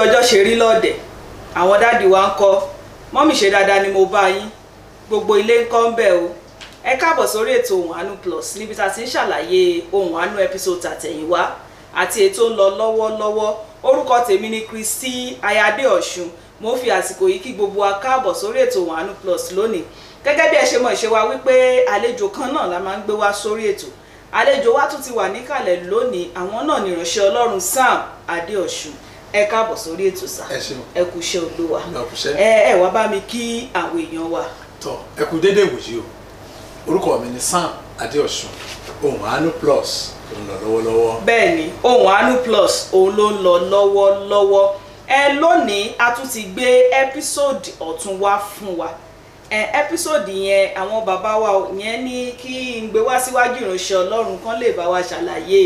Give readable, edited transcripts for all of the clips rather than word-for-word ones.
lọ́jọ́ ṣe rí lọ́dẹ̀ àwọn dáàdì wa ń kọ́ mọ́mì ṣe dáadáa ni mo bá yín gbogbo ilé ń kọ́ ń bẹ̀ o ẹ káàbọ̀ sórí ètò Ohùn Àánú Plus níbi tá a ti ń ṣàlàyé Ohùn Àánú episode àtẹ̀yìnwá àti ètò ń lọ lọ́wọ́lọ́wọ́ orúkọ tèmi ni Kristi Ayáde Ọ̀ṣun mo fi àsìkò yìí kí gbogbo wa káàbọ̀ sórí ètò Ohùn Àánú Plus lónìí gẹ́gẹ́ bí ẹ ṣe mọ̀ ìṣe wa wípé àlejò kan náà la máa ń gbé wá sórí ètò àlejò wa tún ti wà níkàlẹ̀ lónìí àwọn náà ni ìránṣẹ́ Ọlọ́run Sam Adéọ̀ṣun ẹ káàbọ̀ sórí ètò sá ẹ kú iṣẹ́ Olúwa ẹ wá bá mi kí àwọn èèyàn wa. tọ ẹ kú dédé ìwòyí o orúkọ mi ni Sam Adéọ̀ṣun Ohùn Àánú Plus ló ń lọ lọ́wọ́lọ́wọ́. bẹ́ẹ̀ ni Ohùn Àánú Plus òun ló ń lọ lọ́wọ́lọ́wọ́ lónìí a tún ti gbé ẹ́písòdì ọ̀tún wá fún wa ẹ́písòdì yẹn àwọn bàbá wa yẹn ní kí n gbé wá síwájú ìránṣẹ́ Ọlọ́run kan lè bá wa ṣàlàyé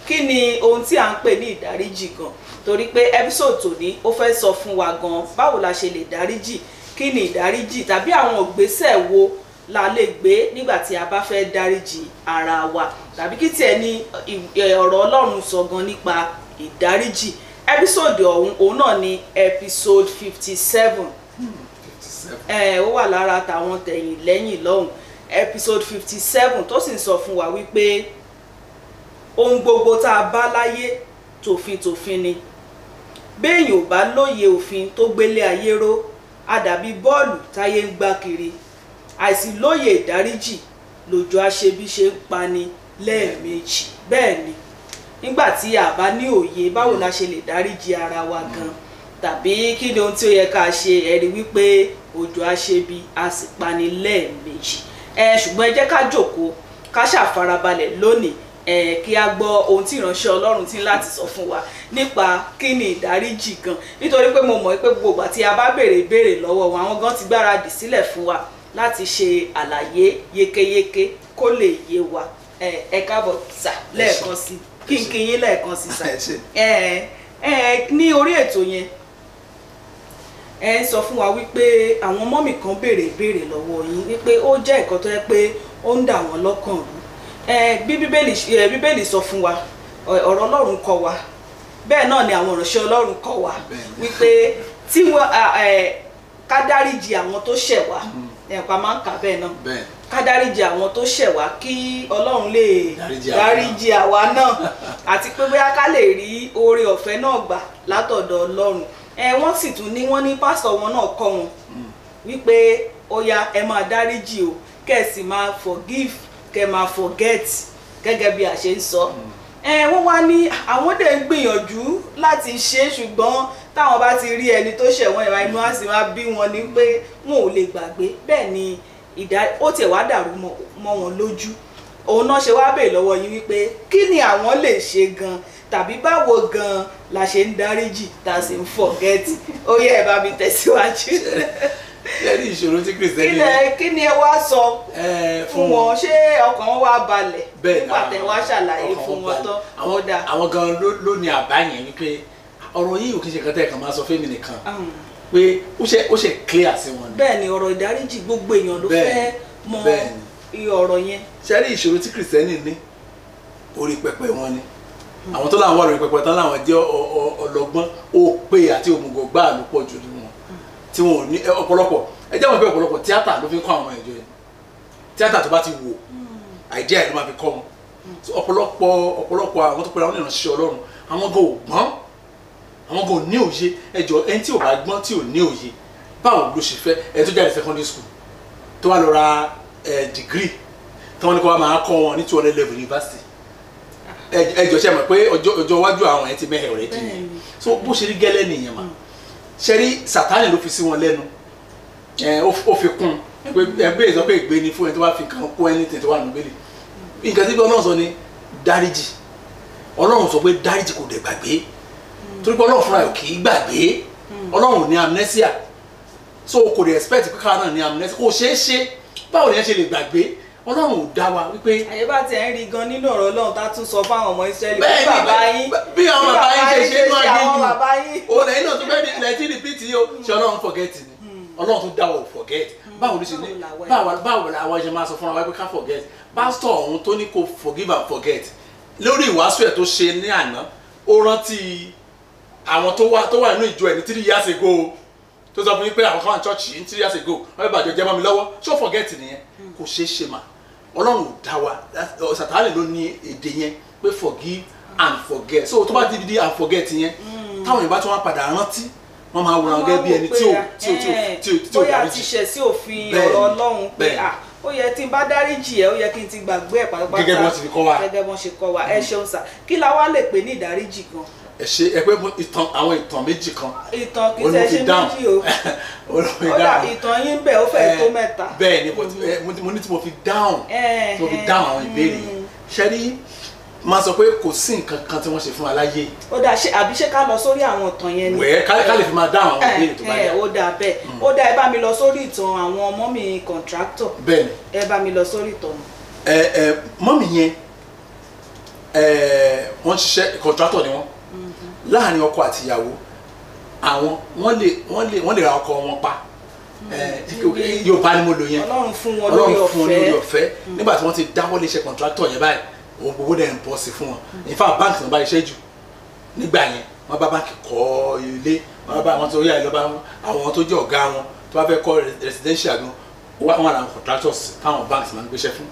kí ni ohun tí à ń pè ní ìdáríjì gan torí pé ẹ́písòdì tòní ó fẹ́ sọ fún wa gan báwo la ṣe lè dáríjì kí ni ìdáríjì tàbí àwọn ìgbésẹ̀ wo la lè gbé nígbà tí a bá fẹ́ dáríjì ara wa tàbí kí tiẹ̀ ní ọ̀rọ̀ Ọlọ́run sọ gan nípa ìdáríjì ẹ́písòdì òun náà ni episode 57 ó wà lára tàwọn tẹ̀yìn lẹ́yìn lọ́hùn episode 57 tó sì ń sọ fún wa wípé ohun gbogbo tá a bá láyé tòfin ni béèyàn ò bá lóye òfin tó gbélé ayé ró a dàbí bọ́ọ̀lù táyé ń gbá kiri àìsí lóye ìdáríjì lójú aṣebi ṣe ń pani lẹ́ẹ̀mejì bẹ́ẹ̀ ni nígbà tí a bá ní òye báwo la ṣe lè dáríjì ara wa gan tàbí kí ni ohun tí ó yẹ ká ṣe ẹ̀rí wípé òjò aṣebi a sì pani lẹ́ẹ̀mejì ṣùgbọ́n ẹ jẹ́ ká jókòó ká ṣàfarabalẹ̀ lónìí kí a gbọ́ ohun tí ìránṣẹ́ Ọlọ́run ti ń láti sọ fún wa nípa kí ni ìdáríjì gan nítorí pé mo mọ̀ pé gbogbo àti a bá béèrè ìbéèrè lọ́wọ́ wọn àwọn gan ti gbáradì sílẹ̀ fún wa láti ṣe àlàyé yékéyéké kó lè yé wa ẹ káàbọ̀ sà lẹ́ẹ̀kan sí kí n kí yín lẹ́ẹ̀kan sí sà ní orí ètò yẹn ń sọ fún wa wípé àwọn mọ́mì kan béèrè ìbéèrè lọ́wọ́ yín wípé ó jẹ́ nǹkan tó yẹ pé ó ń dà wọ́n lọ́kàn rú bí bíbélì sọ fún wa ọ̀rọ̀ Ọlọ́run kọ́ wa bẹ́ẹ̀ náà ni àwọn ìránṣẹ́ Ọlọ́run kọ́ wa wípé tí ká dáríjì àwọn tó ṣẹ̀ wá ẹ̀pà máa ń kà bẹ́ẹ̀ náà ká dáríjì àwọn tó ṣẹ̀ wá kí Ọlọ́run lè dáríjì àwa náà àti pé bóyá ká lè rí oore ọ̀fẹ́ náà gbà látọ̀dọ̀ Ọlọ́run wọ́n sì tún ní wọ́n ní pásítọ̀ wọn náà kọ́ wọn wípé ó yá ẹ máa dáríjì o kẹ́ ẹ sì máa forgive kẹ́ ẹ máa forget gẹ́gẹ́ bí a ṣe ń sọ wọ́n wá ní àwọn dẹ̀ ń gbìyànjú láti ṣe ṣùgbọ́n táwọn bá ti rí ẹni tó ṣẹ̀ wọ́n ìwà inú á sì máa bí wọn ní pé wọn ò lè gbàgbé bẹ́ẹ̀ ni ó tiẹ̀ wá dàrú mọ́ wọn lójú òun náà ṣe wá bèèrè lọ́wọ́ yín wípé kí ni àwọn lè ṣe gan tàbí báwo gan la ṣe ń dáríjì tá a sì ń forget ó yẹ ẹ bá mi tẹ̀síwájú. lẹ́ni ìṣòro tí Kristẹni kí ni ẹ wá sọ fún wọn ṣé ọkàn wọn wá balẹ̀ nígbà tẹ́ wá ṣàlàyé fún wọn tán. àwọn gan ló ní àbá yẹn wípé ọ̀rọ̀ yìí ò kí n ṣe kan tẹ́ ẹ̀ kan máa sọ fẹ́mi nìkan pé ó ṣe clear sí wọn ni. bẹ́ẹ̀ ni ọ̀rọ̀ ìdáríjì gbogbo èèyàn ló fẹ́ mọ ọ̀rọ̀ yẹn. ṣe rí ìṣòro tí Kristẹni ní orí pẹpẹ wọn ni àwọn tó láwọn wà lórí pẹpẹ tán láwọn jẹ́ ọlọ́gbọ́n òpè àti òmùgọ̀ gbáà ló pọ̀ jù nínú wọn tí wọn ò ní ọ̀pọ̀lọpọ̀ ẹ jẹ́ wọn pé ọ̀pọ̀lọpọ̀ tíátà ló fi kọ́ àwọn ìjọ yẹn tíátà tó bá ti wò àìdíà ẹ̀ ló máa fi kọ́ wọn ọ̀pọ̀lọpọ̀ àwọn tó pera wọn ìránṣẹ́ Ọlọ́run àwọn gan ò gbọ́n àwọn gan ò ní òye ẹjọ́ ẹni tí ò bá gbọ́n tí ò ní òye báwo ló ṣe fẹ́ ẹni tó jáde secondary school tó wá lọ ra degree tí wọ́n ní kó wá máa kọ́ wọn ní 200 level university ẹjọ́ ṣe mọ̀ pé ọjọ́ iwájú àwọn ẹ̀ ti mẹ́hẹ̀ rẹ̀ dì ní so bó ṣe rí gẹ́lẹ́ nìyẹn mà ṣe rí Sátánì ló fi sí wọn lẹ́nu ó fi kún ẹgbẹ́ ìsọ pé ìgbé ni fún ẹni tó bá fi kàn kó ẹni tètè wà níbẹ̀lì nǹkan tí Ọlọ́run sọ ni dáríjì Ọlọ́run sọ pé dáríjì kò dẹ̀ gbàgbé torí pé Ọlọ́run fúnra ẹ̀ kì í gbàgbé Ọlọ́run ní amnesia so kò dẹ̀ expect pé káwọn náà ní amnesia kò ṣeé ṣe báwo ni ẹ ṣe lè gbàgbé Ọlọ́run ò dá wa wípé. àyè bá tiẹ̀ ń rí gan nínú ọ̀rọ̀ Ọlọ́run tá tún sọ fáwọn ọmọ Ísírẹ́lì bí bàbá yín bí àwọn bàbá yín ṣe ṣe inú àgbéjù òun lẹ́yìn náà tún fẹ́ẹ́ lẹ́tí repeat yìí o ṣe Ọlọ́run forget ni Ọlọ́run tún dá wa ò forget báwo ló ṣe ní báwo làwọn ṣe máa sọ fúnra wa pé ká forget pásítọ̀ ọ̀hún tó ní kó forgive and forget lórí ìwàásù ẹ̀ tó ṣe ní àná ó rántí àwọn tó wà nínú ìjọ ẹ̀ ní 3 years ago tó sọ fún mi pé àwọn kan wà ní church ní 3 years ago wọ́n bá jọ jẹ́ mọ́ mi lọ́wọ́ ṣó forget nìyẹn kò ṣeé ṣe mà Ọlọ́run ò dá wa Sátánì ló ní èdè yẹn pé forgive and forget so tó bá di and forget yẹn táwọn Yorùbá tí wọ́n padà rántí wọ́n máa wòran gẹ́gẹ́ bí ẹni tí ò bóyá ti ṣẹ̀ sí òfin ọ̀rọ̀ Ọlọ́run pé ó yẹ tí n bá dáríjì ẹ ó yẹ kí n ti gbàgbé ẹ pátápátá gẹ́gẹ́ bí wọ́n ti fi kọ́ wa gẹ́gẹ́ bí wọ́n ṣe kọ́ wa ẹ ṣeun sà kí la wá lè pè ní ìdáríjì gan. ẹ ṣe ẹ pé àwọn ìtàn méjì kan ìtàn kì í ṣe ṣe méjì o ó dà ìtàn yín bẹ́ẹ̀ ó fẹ́ẹ̀ tó mẹ́ta. bẹ́ẹ̀ ni mo ní tí mo fi dáhùn àwọn ìbéèrè ṣe rí máa sọ pé kò sí nǹkan kan tí wọ́n ṣe fún aláyé. ó dà àbí ṣé ká lọ sórí àwọn ìtàn yẹn ni. wẹ́ẹ́ ká lè fi máa dáhùn àwọn ìbéèrè tó bá yẹ. ó dà bẹ́ẹ̀ ó dà ẹ bá mi lọ sórí ìtàn àwọn mọ́mì kọ̀ǹtráktọ̀. bẹ́ẹ̀ni ẹ bá mi lọ sórí ìtàn. mọ́mì yẹn wọ́n ṣiṣẹ́ kọ̀ǹtráktọ̀ ni wọ́n láàrin ọkọ àti ìyàwó àwọn wọ́n lè ra ọkọ wọn pa Yorùbá ni mo lò yẹn Ọlọ́run fún wọn lórí ọ̀fẹ́ nígbà tí wọ́n ti dáwọ́ lé iṣẹ́ kọ̀ǹtráktọ̀ yẹn báyìí òun gbogbo dẹ̀ ń bọ́ sí fún wọn in fact báńkì náà bá iṣẹ́ jù nígbà yẹn wọ́n bá báńkì kọ́ ilé wọ́n bá àwọn tó yá ìlọ́ba àwọn tó jẹ́ ọ̀gá wọn tó bá fẹ́ kọ́ residential gan wọ́n ara àwọn contractors táwọn banks máa ń gbéṣẹ́ fún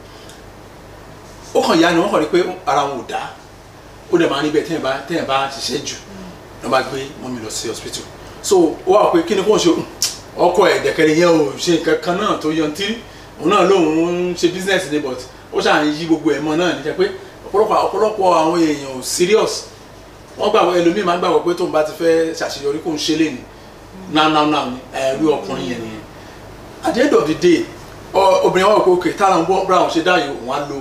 ó kàn yá ni wọ́n kàn rí pé ara wọn ò dá ó dẹ̀ máa níbẹ̀ téèyàn bá ṣiṣẹ́ jù wọ́n bá gbé mọ́mì lọ sí hospital so ó wà pé kí ni kò ń ṣe ọkọ ẹ̀dẹ̀kẹ̀rẹ̀ yẹn ò ṣe nǹkan kan náà tó yọntí òun náà lóun ń ṣe business ni but ó ṣáà ń yí gbogbo ẹ̀mọ́ náà níjẹ́ pé ọ̀pọ̀lọpọ̀ àwọn èèyàn ò serious wọ́n gbàgbọ́ ẹlòmíì máa ń gbàgbọ́ pé tóun bá ti fẹ́ ṣàṣeyọrí kóun ṣe lé ní now ni ẹ̀rí ọkùnrin yẹn nìyẹn at the end of the day obìnrin wọn kò kè tára ń bọ́ brown ṣe dáyò òun á lo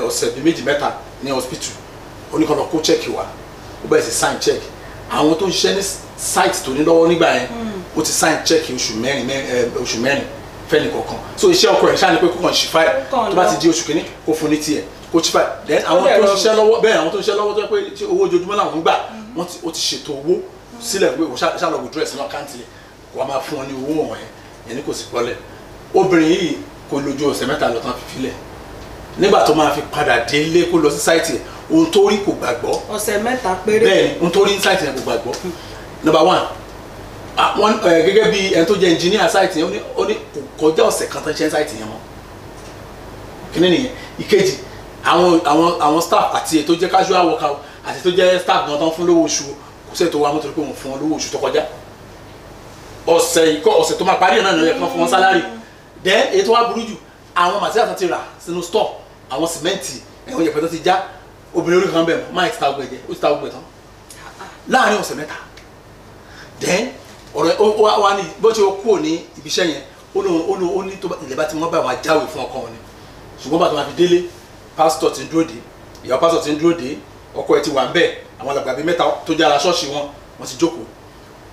ọ̀sẹ̀ bíi méjì mẹ́ta ní hospital oníkanná kó check wa ó bẹ̀rẹ̀ sí sign check àwọn tó ń ṣiṣẹ́ ní site tó ní lọ́wọ́ nígbà yẹn ó ti sign check oṣù mẹ́rin fẹ́ni kọ̀ọ̀kan so iṣẹ́ ọkọ rẹ̀ ṣáà ni pé kó kàn ṣì fáì tó bá ti di oṣù kìíní kó fún ní tiẹ̀ kó ṣì fáì then àwọn tó ń ṣiṣẹ́ lọ́wọ́ bẹ́ẹ̀ àwọn tó ń ṣiṣẹ́ lọ́wọ́ tó yẹ pé owó ojoojúmọ́ làwọn ń gbà ó ti ṣètò owó sílẹ̀ pé ṣáà lọ withdraw sínú àkáǹtì rẹ̀ kó a máa fún wọn ní owó wọ̀nyẹn yẹn ní kò sí pọ́lẹ̀ obìnrin yìí kò lójú ọ̀sẹ̀ mẹ́ta lọ tán fi filẹ̀ nígbà tó máa fi padà délé kó lọ sí sáìtì ẹ̀ ohun tó rí kò gbàgbọ́ ọ̀sẹ̀ mẹ́ta péré bẹ́ẹ̀ ohun tó rí ní sáìtì ẹ̀ kò gbàgbọ́ number one wọn gẹ́gẹ́ bí ẹni tó jẹ́ engineer site yẹn ó ní kò kọjá ọ̀sẹ̀ kan tán ṣe site yẹn mọ́ kíní nìyẹn ìkejì àwọn staff àti ètò jẹ́ casual worker àti ètò jẹ́ staff gan tán fún lówó oṣù kò sí ètò wa mọ́tò pé wọ́n fún wọn lówó oṣù tó kọjá ọ̀sẹ̀ tó máa parí náà lọ́yẹ̀ kan fún wọn sálárì then ètò wa burú jù àwọn material tó ti rà sínú store àwọn sìmẹ́ǹtì ẹ̀wọ̀n yẹ̀pẹ̀ tó ti já obìnrin orí kan bẹ̀ mọ́ máa ti ta ọgbẹ̀ jẹ́ ó ti ta ọgbẹ̀ tán láàrin ọ̀sẹ̀ mẹ́ta then ọ̀rọ̀ wa ni bó ṣe kúrò ní ibi iṣẹ́ yẹn ó ní tó ilẹ̀ bá ti wọ́n bá wọn jáwé fún ọkọ wọn ni ṣùgbọ́n bàtà wọn fi délé pásítọ̀ ti ń dúró dé ìyàwó pásítọ̀ ti ń dúró dé ọkọ ẹ̀ ti wà ń bẹ̀ àwọn alàgbà bíi mẹ́ta tó jẹ́ ara ṣọ́ọ̀ṣì wọn ti jókòó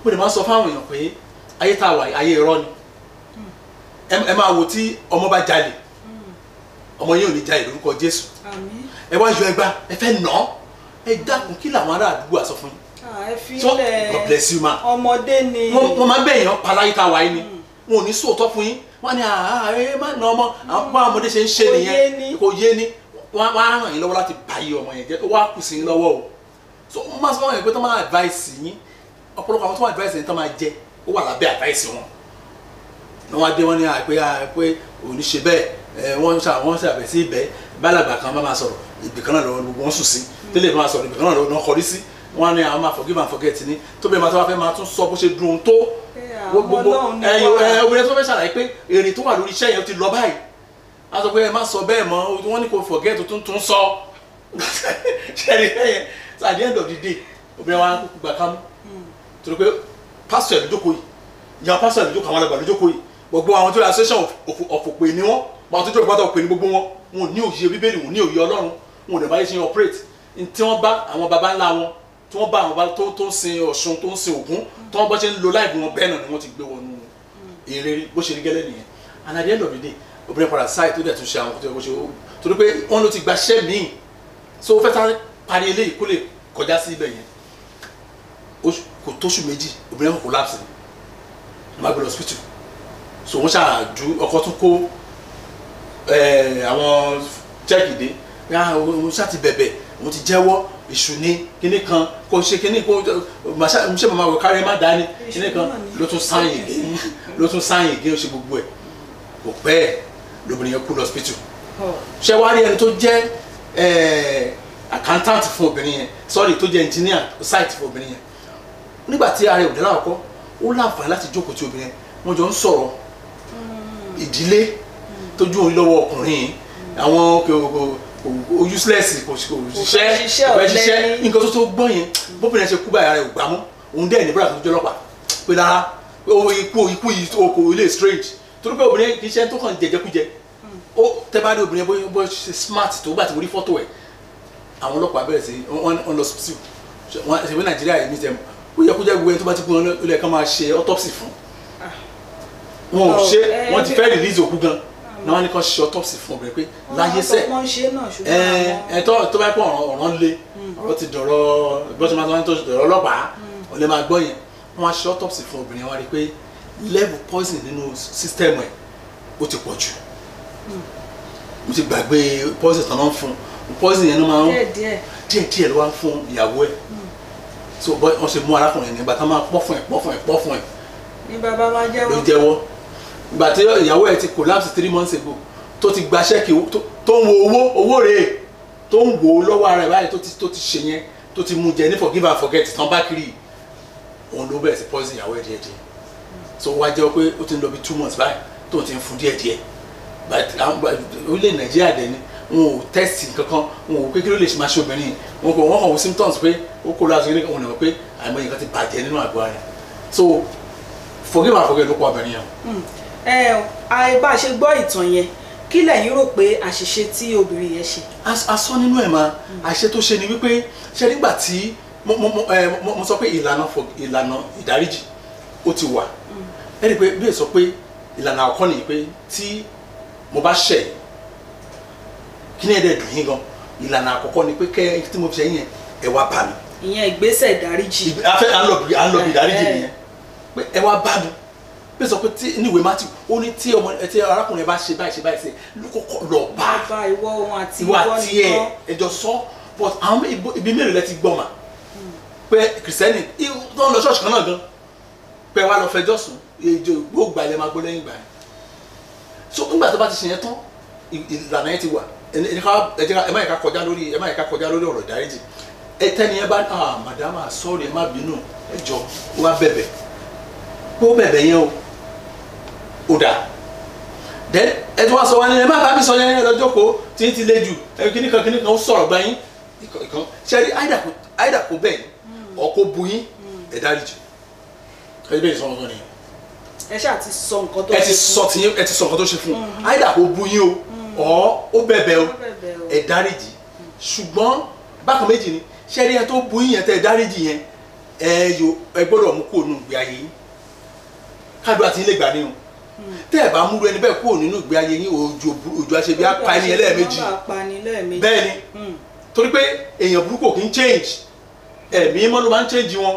mo lè máa sọ fáwọn èèyàn pé ayé tá a wà ayé irọ́ ni ẹ máa wo tí ọmọ bá jalè ọmọ yín ò ní jalè lórúkọ Jésù ẹ wá yọ ẹgbà ẹ fẹ́ nà ẹ dákun kí làwọn ará àdúgbò àsọ fún yín so God bless you ma ọmọdé ni wọ́n máa bẹ̀yàn paláyé tá a wáyé ni wọn ò ní sòótọ́ fún yín wọ́n ní ẹ má nà ọmọ àwọn bá ọmọdé ṣe ń ṣe nìyẹn kò yé ni wọ́n á ràn yín lọ́wọ́ láti báyé ọmọ yẹn jẹ́ wọ́n á kù sí yín lọ́wọ́ o so wọ́n máa sọ fún wọn pé tó máa advice yín ọ̀pọ̀lọpọ̀ àwọn tó máa advice yín tó máa jẹ ó wà lábẹ́ advice wọn ni wọ́n á dé wọ́n ní pé òní ṣe bẹ́ẹ̀ wọ́n ṣàbẹ̀ sí ibẹ̀ bálàgbà kan bá máa sọ̀rọ̀ ibìkan náà lọ́wọ́ wọ́n sùn sí tẹ́lẹ̀ bá máa sọ̀rọ̀ ibìkan náà lọ́wọ́ kọrí sí wọ́n ní àwọn máa forgive and forget ni tó bẹ́ẹ̀ máa tó wá fẹ́ máa tún sọ bó ṣe dùn tó gbogbo obìnrin tó fẹ́ ṣàlàyé pé èrè tó wà lórí iṣẹ́ yẹn ti lọ báyìí a sọ pé ẹ má sọ bẹ́ẹ̀ mọ́ wọ́n ní kò forget tó tún sọ ṣẹ́ni bẹ́yẹn so at the end of the day obìnrin wa kúkú gbà kámú torí pé pásítọ̀ ẹ̀ lójókòó yìí ìyá pásítọ̀ ẹ̀ lójókòó àwọn àgbà lójókòó yìí gbogbo àwọn tó yà association ọ̀fọ̀pẹ̀ ni wọ́n bá wọn tó jókòó pátá òpè ní gbogbo wọn wọn ò ní òye bíbélì wọn ò ní òye Ọlọ́run wọn ò dẹ̀ báyìí ṣe operate tí wọ́n bá àwọn baba ńlá wọn tí wọ́n bá àwọn baba tó ń sin Ọ̀ṣun tó ń sin Ògún tí wọ́n bọ́ ṣe ń lo láìpẹ́ wọn bẹ́ẹ̀ náà ni wọ́n ti gbé wọnú èrè bó ṣe rí gẹ́lẹ́ nìyẹn and at the end of the day obìnrin padà sáì tó dẹ̀ tún ṣe àwọn tó yẹ kó ṣe ó torí pé wọ́n ló ti gbaṣẹ́ míì so ó fẹ́ sáré parí eléyìí kó lè kọjá sí ibẹ̀ yẹn kò tóṣù méjì obìnrin kò collapse ni wọ́n máa gbé lọ hospital so wọ́n ṣáàjú ọkọ tún kó àwọn check dé òun ṣáà ti bẹ̀bẹ̀ òun ti jẹ́wọ́ èṣù ní kíní kan kò ṣe kíní kò ṣe màmá wò kárí má dání kíní kan ló tún sáyìn gé ó ṣe gbogbo ẹ̀ kò pẹ́ lóbìnrin yẹn kú lọ hospital ṣé wàá rí ẹni tó jẹ́ accountant fún obìnrin yẹn sorry tó jẹ́ engineer site fún obìnrin yẹn nígbà tí ara ẹ̀ ò dé láwọ̀kọ́ ó láǹfààní láti jókòó tí obìnrin yẹn wọ́n jọ ń sọ̀rọ̀ ìdílé tójú òun lọ́wọ́ ọkùnrin àwọn useless kò ṣiṣẹ́ nǹkan tó gbọ́ yẹn bóbìnrin ṣe kú báyìí ara ẹ̀ ò gbà mọ́ òun dẹ́ ní bọ́dà tó jẹ́ ọlọ́pàá pé rárá ikú yìí okò ilé strange torí pé obìnrin kì í ṣe tó kàn jẹjẹkújẹ ó tẹ́ bá dé obìnrin bó ṣe smart tó gbà tí mo rí fọ́tò ẹ̀ àwọn ọlọ́pàá bẹ̀rẹ̀ sí wọ́n lọ sí wọ́n ṣe pé Nàìjíríà yìí ní tẹ̀ ó yẹ kó jẹ́ gbogbo ẹni tó bá ti kú wọn ló yẹ ká máa ṣe autopsy fún wọn ò ṣe wọ́n ti fẹ́ release òkú gan náà wọ́n ní kó ṣe autopsy fún obìnrin pé láyé sẹ́ tó bá pọ̀ ọ̀ràn lé ọ̀rọ̀ ti dọ̀rọ̀ bó ṣe máa tó dọ̀rọ̀ ọlọ́pàá ò lè máa gbọ́ yẹn wọ́n á ṣe autopsy fún obìnrin wọ́n rí pé level poison nínú system ẹ̀ ó ti pọ̀ jù mo ti gbàgbé poison tán náà fún poison yẹn ló máa ń díẹ̀ ló wá fún ìyàwó ẹ̀ so wọ́n ṣe mú arákùnrin nígbà tá máa pọ́ fún ẹ̀ ní bàbá máa jẹ́wọ́ ló jẹ́wọ́ ìgbà tí ìyàwó ẹ̀ ti collapse 3 months ago tó ti gba ṣẹ́ẹ̀kì tó ń wo owó rèé tó ń wò ó lọ́wọ́ ara ẹ̀ báyìí tó ti ṣe yẹn tó ti mú jẹ ní forgive and forget tán bá kiri òun ló bẹ̀rẹ̀ sí poison ìyàwó ẹ̀ díẹ̀díẹ̀ so wá jẹ́wọ́ pé ó ti ń lọ bí 2 months báyìí tó ti ń fún díẹ̀díẹ̀ orílẹ̀ Nàìjíríà dẹ̀ ni wọn ò tẹ́sì kankan wọn ò pé kí ló lè máa ṣe obìnrin wọn kàn wọ́n symptoms pé ó kó láti rí wọn ò pé àìmọye nǹkan ti bàjẹ́ nínú àgọ́ ara so forgive and forget ló pọ̀ obìnrin yẹn. bá a ṣe gbọ́ ìtàn yẹn kí lẹ̀yin rò pé àṣìṣe tí obìnrin yẹn ṣe. a sọ nínú ẹ̀ máa àṣìṣe tó ṣe ni wípé ṣe nígbà tí mo sọ pé ìlànà ìdáríjì ó ti wà ẹ rí i pé bí ẹ sọ pé ìlànà àkọ́kọ́ nìyí pé tí mo bá ṣẹ̀ kí ni ẹ̀dẹ̀ dùn yín gan ìlànà àkọ́kọ́ ni pé kẹ́ tí mo fi ṣe yẹn ẹ wá bá mi. ìyẹn ìgbésẹ̀ ìdáríjì. à ń lọ bí ìdáríjì nìyẹn pé ẹ wá bá mi bí sọ pé tí níwèé Matthew ó ní tí arákùnrin bá ṣe báyìí ṣe lókòkò lọ bá ìwọ ohun àti ìwọ àti ẹjọ sọ but àwọn ibi mélòó lẹ ti gbọ́ mà pé kìrìsìtẹ́nì tó ń lọ ṣọ́ọ̀ṣì kan náà gan pé wàá lọ fẹjọ́ sùn èjò gbogbo àlẹ́ máa gbọ́ lẹ́yìn ìgbà yẹn so nígbà tó bá ti ṣe yẹn tán ìlànà yẹn ti wà ẹ má yẹ ká kọjá lórí ọ̀rọ̀ ìdáríjì tẹ́ni ẹ bá madama sorry ẹ má bínú ẹ jọ wá bẹ̀bẹ̀ kó bẹ̀bẹ̀ yẹn o dà then ẹ tí wọ́n sọ wá ní ẹ má bá mi sọ yẹn lọ́jọ́ kó tí ń ti lé jù kíní kan ó sọ̀rọ̀ gbá yín ìkan ṣẹ́rí àìdà kó bẹ́ẹ̀ ọkọ̀ bu yín ẹ dáríjì ẹ bẹ́ẹ̀ sọ wọn nìyẹn. ẹ ṣáà ti sọ nǹkan tó ṣe fún ẹ ti sọ nǹkan tó ṣe fún àìdà kó bu yín o ó bẹ̀bẹ̀ o ẹ dáríjì ṣùgbọ́n bákan méjì ni ṣẹ́rí ẹ tó bu yín yẹn tẹ́ ẹ dáríjì yẹn ẹ gbọ́dọ̀ mú kó nù ìgbé ayé yín kádùá tí ń lè gbà ní o tẹ́ ẹ bá múru ẹni bẹ́ẹ̀ kúrò nínú ìgbé ayé yín òjò àṣebí apani ẹlẹ́ẹ̀mejì bẹ́ẹ̀ ni torí pé èèyàn burúkú kì í change ẹ̀mí mọ́ ló máa ń change wọn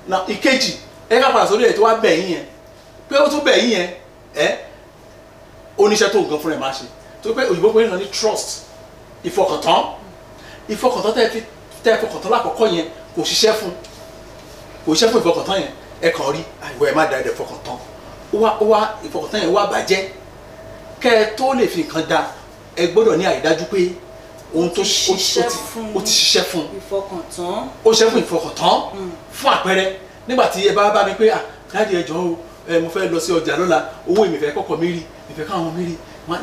na ìkejì ẹ ká padà sórí ẹ̀ tó wá bẹ̀ yín yẹn pé ó tún bẹ̀ yín yẹn oníṣẹ́ tó nǹkan fún ẹ̀ máa ṣe torí pé òyìnbó pé nǹkan ní trust ìfọkàntán tẹ́ ẹ fọkàntán lákọ̀ọ́kọ́ yẹn kò ṣiṣẹ́ fún ìfọkàntán yẹn ẹ kàn rí àìwọ ẹ má da ẹ̀dẹ̀ fọkàntán ó wá ìfọkàntán yẹn wá bàjẹ́ kẹ́ ẹ tó lè fi nǹkan da ẹ gbọ́dọ̀ ní àrídájú pé ohun tó ó ti ṣiṣẹ́ fún ìfọkàntán ó ṣiṣẹ́ fún ìfọkàntán fún àpẹẹrẹ nígbà tí ẹ bá mi pé dáàdi ẹ jọ̀ọ́ o mo fẹ́ lọ sí ọjà lọ́la owó ìmìfẹ́ kọ́kọ́ mi rí ìfẹ́ káwọn mi rí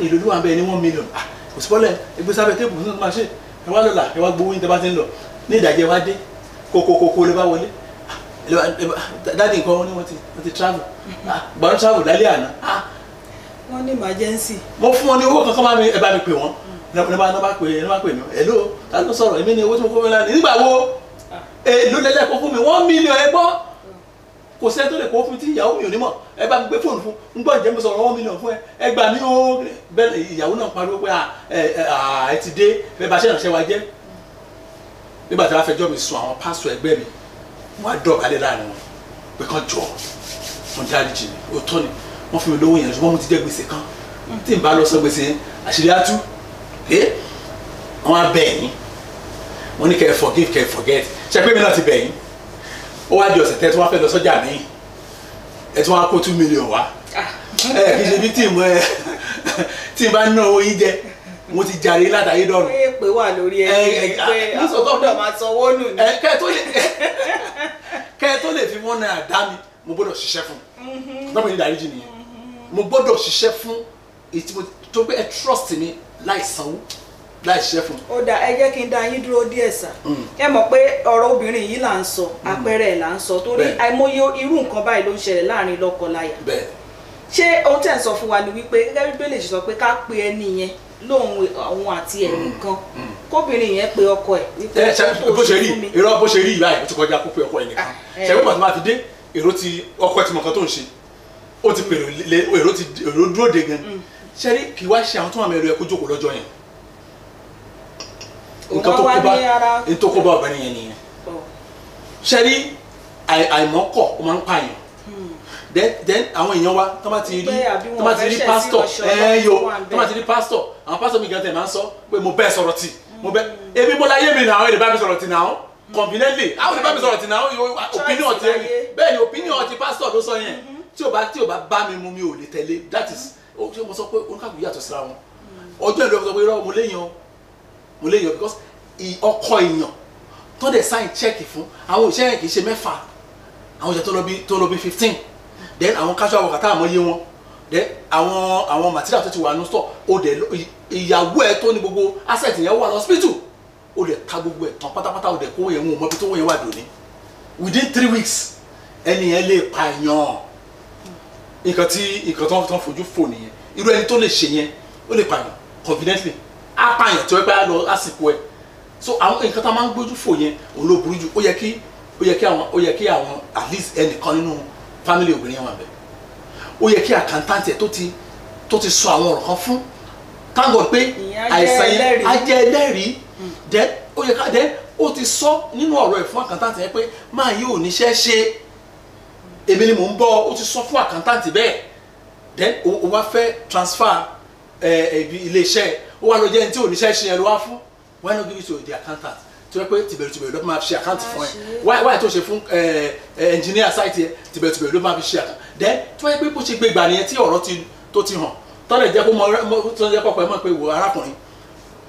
èlò ló wà ń bẹ ní 1 million kò sí bọ́lẹ̀ ẹgbẹ́ sábẹ́ tébù tó máa ṣe ẹ wá lọ́la ẹ wá gbowó yín tẹ́ bá ti ń lọ ní ìdajì ẹ wá dé kókókókó lè bá wọlé dáàdi nǹkan wọn ni wọ́n ti travel gbọ́n travel lálẹ́ àná. wọ́n ní emergency. mo fún wọn ní owó kankan ẹ bá mi pè wọ́n ní bá pè mí hello ta ló sọ̀rọ̀ èmi ni owó tí mo kó mi lánàá nígbà wo èlò lẹ́lẹ́ kó fún mi 1 million ẹ gbọ́ kò sẹ́ni tó lè kó fún mi tí ìyàwó mi ò ní mọ̀ ẹ bá mi gbé fóònù fún ń gbọ́ ìjẹ́ mi sọ̀rọ̀ 1 million fún ẹ gbà mí ó bẹ́ẹ̀ ìyàwó náà pariwo pé ẹ ti dé bẹ́ẹ̀ bá ṣe ìrànṣẹ́ wa jẹ́ nígbà tí wọ́n fẹjọ́ mi sùn àwọn pásítọ̀ ẹgbẹ́ mi wọ́n á dọ̀kálẹ̀ láàrin wọn pé kán jọ wọn dáríjì mi ó tọ́ ni wọ́n fún mi lówó yẹn ṣùgbọ́n mo ti jẹ́ gbèsè kan tí n bá lọ sọ gbèsè yẹn àṣírí á tú wọ́n á bẹ̀ yín wọ́n ní kẹ́ forgive kẹ́ forget ṣe pé mi náà ti bẹ̀ yín ó wá di ọ̀sẹ̀ tẹ́ tí wọ́n fẹ́ lọ sọ́jà mi ẹ̀ tí wọ́n á kó 2 million wá kì í ṣe victim tí n bá ná owó yín jẹ mo ti jàre látàyé dọ̀rùn. pé pé wà lórí ẹ pé àkọ́kọ́ máa sanwó nù ní. kẹ́ ẹ tó lè fi wọ́n náà dá mi mo gbọ́dọ̀ ṣiṣẹ́ fún un. ní ìdáríjì nìyẹn mo gbọ́dọ̀ ṣiṣẹ́ fún ìtìmọ̀ tó pé ẹ trust mi láì sanwó láì ṣiṣẹ́ fún un. ó dà ẹ jẹ́ kí n dá yín dúró díẹ̀ sà. ẹ mọ̀ pé ọ̀rọ̀ obìnrin yìí là ń sọ àpẹẹrẹ ẹ̀ là ń sọ torí àìmọye irú nǹkan báyìí ló ń ṣẹlẹ̀ láàrin lọ́kọ-láya. ṣé ohun tẹ̀ ń sọ fún wa ni wípé gẹ́gẹ́ bí Bíbélì ṣe sọ pé ká pe ẹni yẹn lóhun àwọn àti ẹ̀mí kan kóbìnrin yẹn pe ọkọ ẹ̀ wípé bó ṣe rí irọ́ bó ṣe rí ìbáyìí ó ti kọjá kó pe ọkọ ẹ̀ nìkan ṣe pé pàtó máa fi dé èrò ti ọkọ ẹ̀ ti mọ nǹkan tó ń ṣe ó ti pèrò èrò dúró de gan ṣe rí kì í wá ṣe àwọn tó wà mẹ́rin ẹ̀ kó jókòó lọ́jọ́ yẹn nǹkan tó kó bá ọ̀gbẹ́ni yẹn nìyẹn ṣe rí àìmọ́kọ̀ ó máa ń pààyàn then àwọn èèyàn wa tó bá ti rí pastor tó bá ti rí pastor àwọn pastor mi gan tẹ̀ máa ń sọ pé mo bẹ́ẹ̀ sọ̀rọ̀ tì mo bẹ́ẹ̀ ebi mo láyé mi náà ẹ̀ lè bá mi sọ̀rọ̀ tì náà conveniently àwọn lè bá mi sọ̀rọ̀ tì náà opinion ti bẹ́ẹ̀ ni opinion ti pastor ló sọ yẹn tí o bá bá mi mu mi ò lè tẹ̀lé that is ṣé mo sọ pé oníkàkùn yàtọ̀ síra wọn ọjọ́ ìlú ọ̀sán sọ pé irọ́ mo léèyàn because ọkọ èèyàn tó dẹ̀ sign check fún àwọn òṣìṣẹ́ yẹn kì í ṣe mẹ́fà àwọn òṣìṣẹ́ tó lọ bí 15 then àwọn casual worker táwọn yé wọn then àwọn material tó ti wà ní store ó dẹ̀ ìyàwó ẹ̀ tó ní gbogbo asset yẹn wà lọ́sibítù ó dẹ̀ ta gbogbo ẹ̀ tán pátápátá ó dẹ̀ kó yẹn wọn mọ́ bí tó wọ́n yẹn wà dòní within 3 weeks ẹni yẹn lè pààyàn nǹkan tó ń fojú fò nìyẹn irú ẹni tó lè ṣe yẹn ó lè pààyàn confidently á pààyàn tí wọ́n pẹ́ lọ àsìkò ẹ̀ so àwọn nǹkan tá a máa ń gbójú fò yẹn òun ló burú jù ó yẹ kí àwọn at least ẹnìkan nínú family obìnrin yẹn wà bẹ́ẹ̀ ó yẹ kí accountant ẹ̀ tó ti sọ àwọn ọ̀rọ̀ kan fún thank God pé àìsàn yẹn á jẹ́ ẹlẹ́rìí then ó yẹ ká then ó ti sọ nínú ọ̀rọ̀ ẹ̀ fún accountant yẹn pé máa yí ò níṣẹ́ ṣe èmi ni mò ń bọ̀ ó ti sọ fún accountant bẹ́ẹ̀ then ó wá fẹ́ transfer ilé-iṣẹ́ ó wá lọ jẹ́ ẹni tí ò níṣẹ́ ṣe yẹn ló wá fún why not give it to the accountant tí wọ́n pé tìbẹ̀rù ló máa fi ṣe àkáǹtì fún ẹ why tó ṣe fún engineer site yẹ tìbẹ̀rù ló máa fi ṣe àkáǹtì then tí wọ́n yẹ pé bó ṣe gbé gbà nìyẹn tí ọ̀rọ̀ tó ti hàn tọ́lẹ̀ jẹ́ kó tó jẹ́ pọ̀pọ̀ ẹ̀ mọ̀ pé wò arákùnrin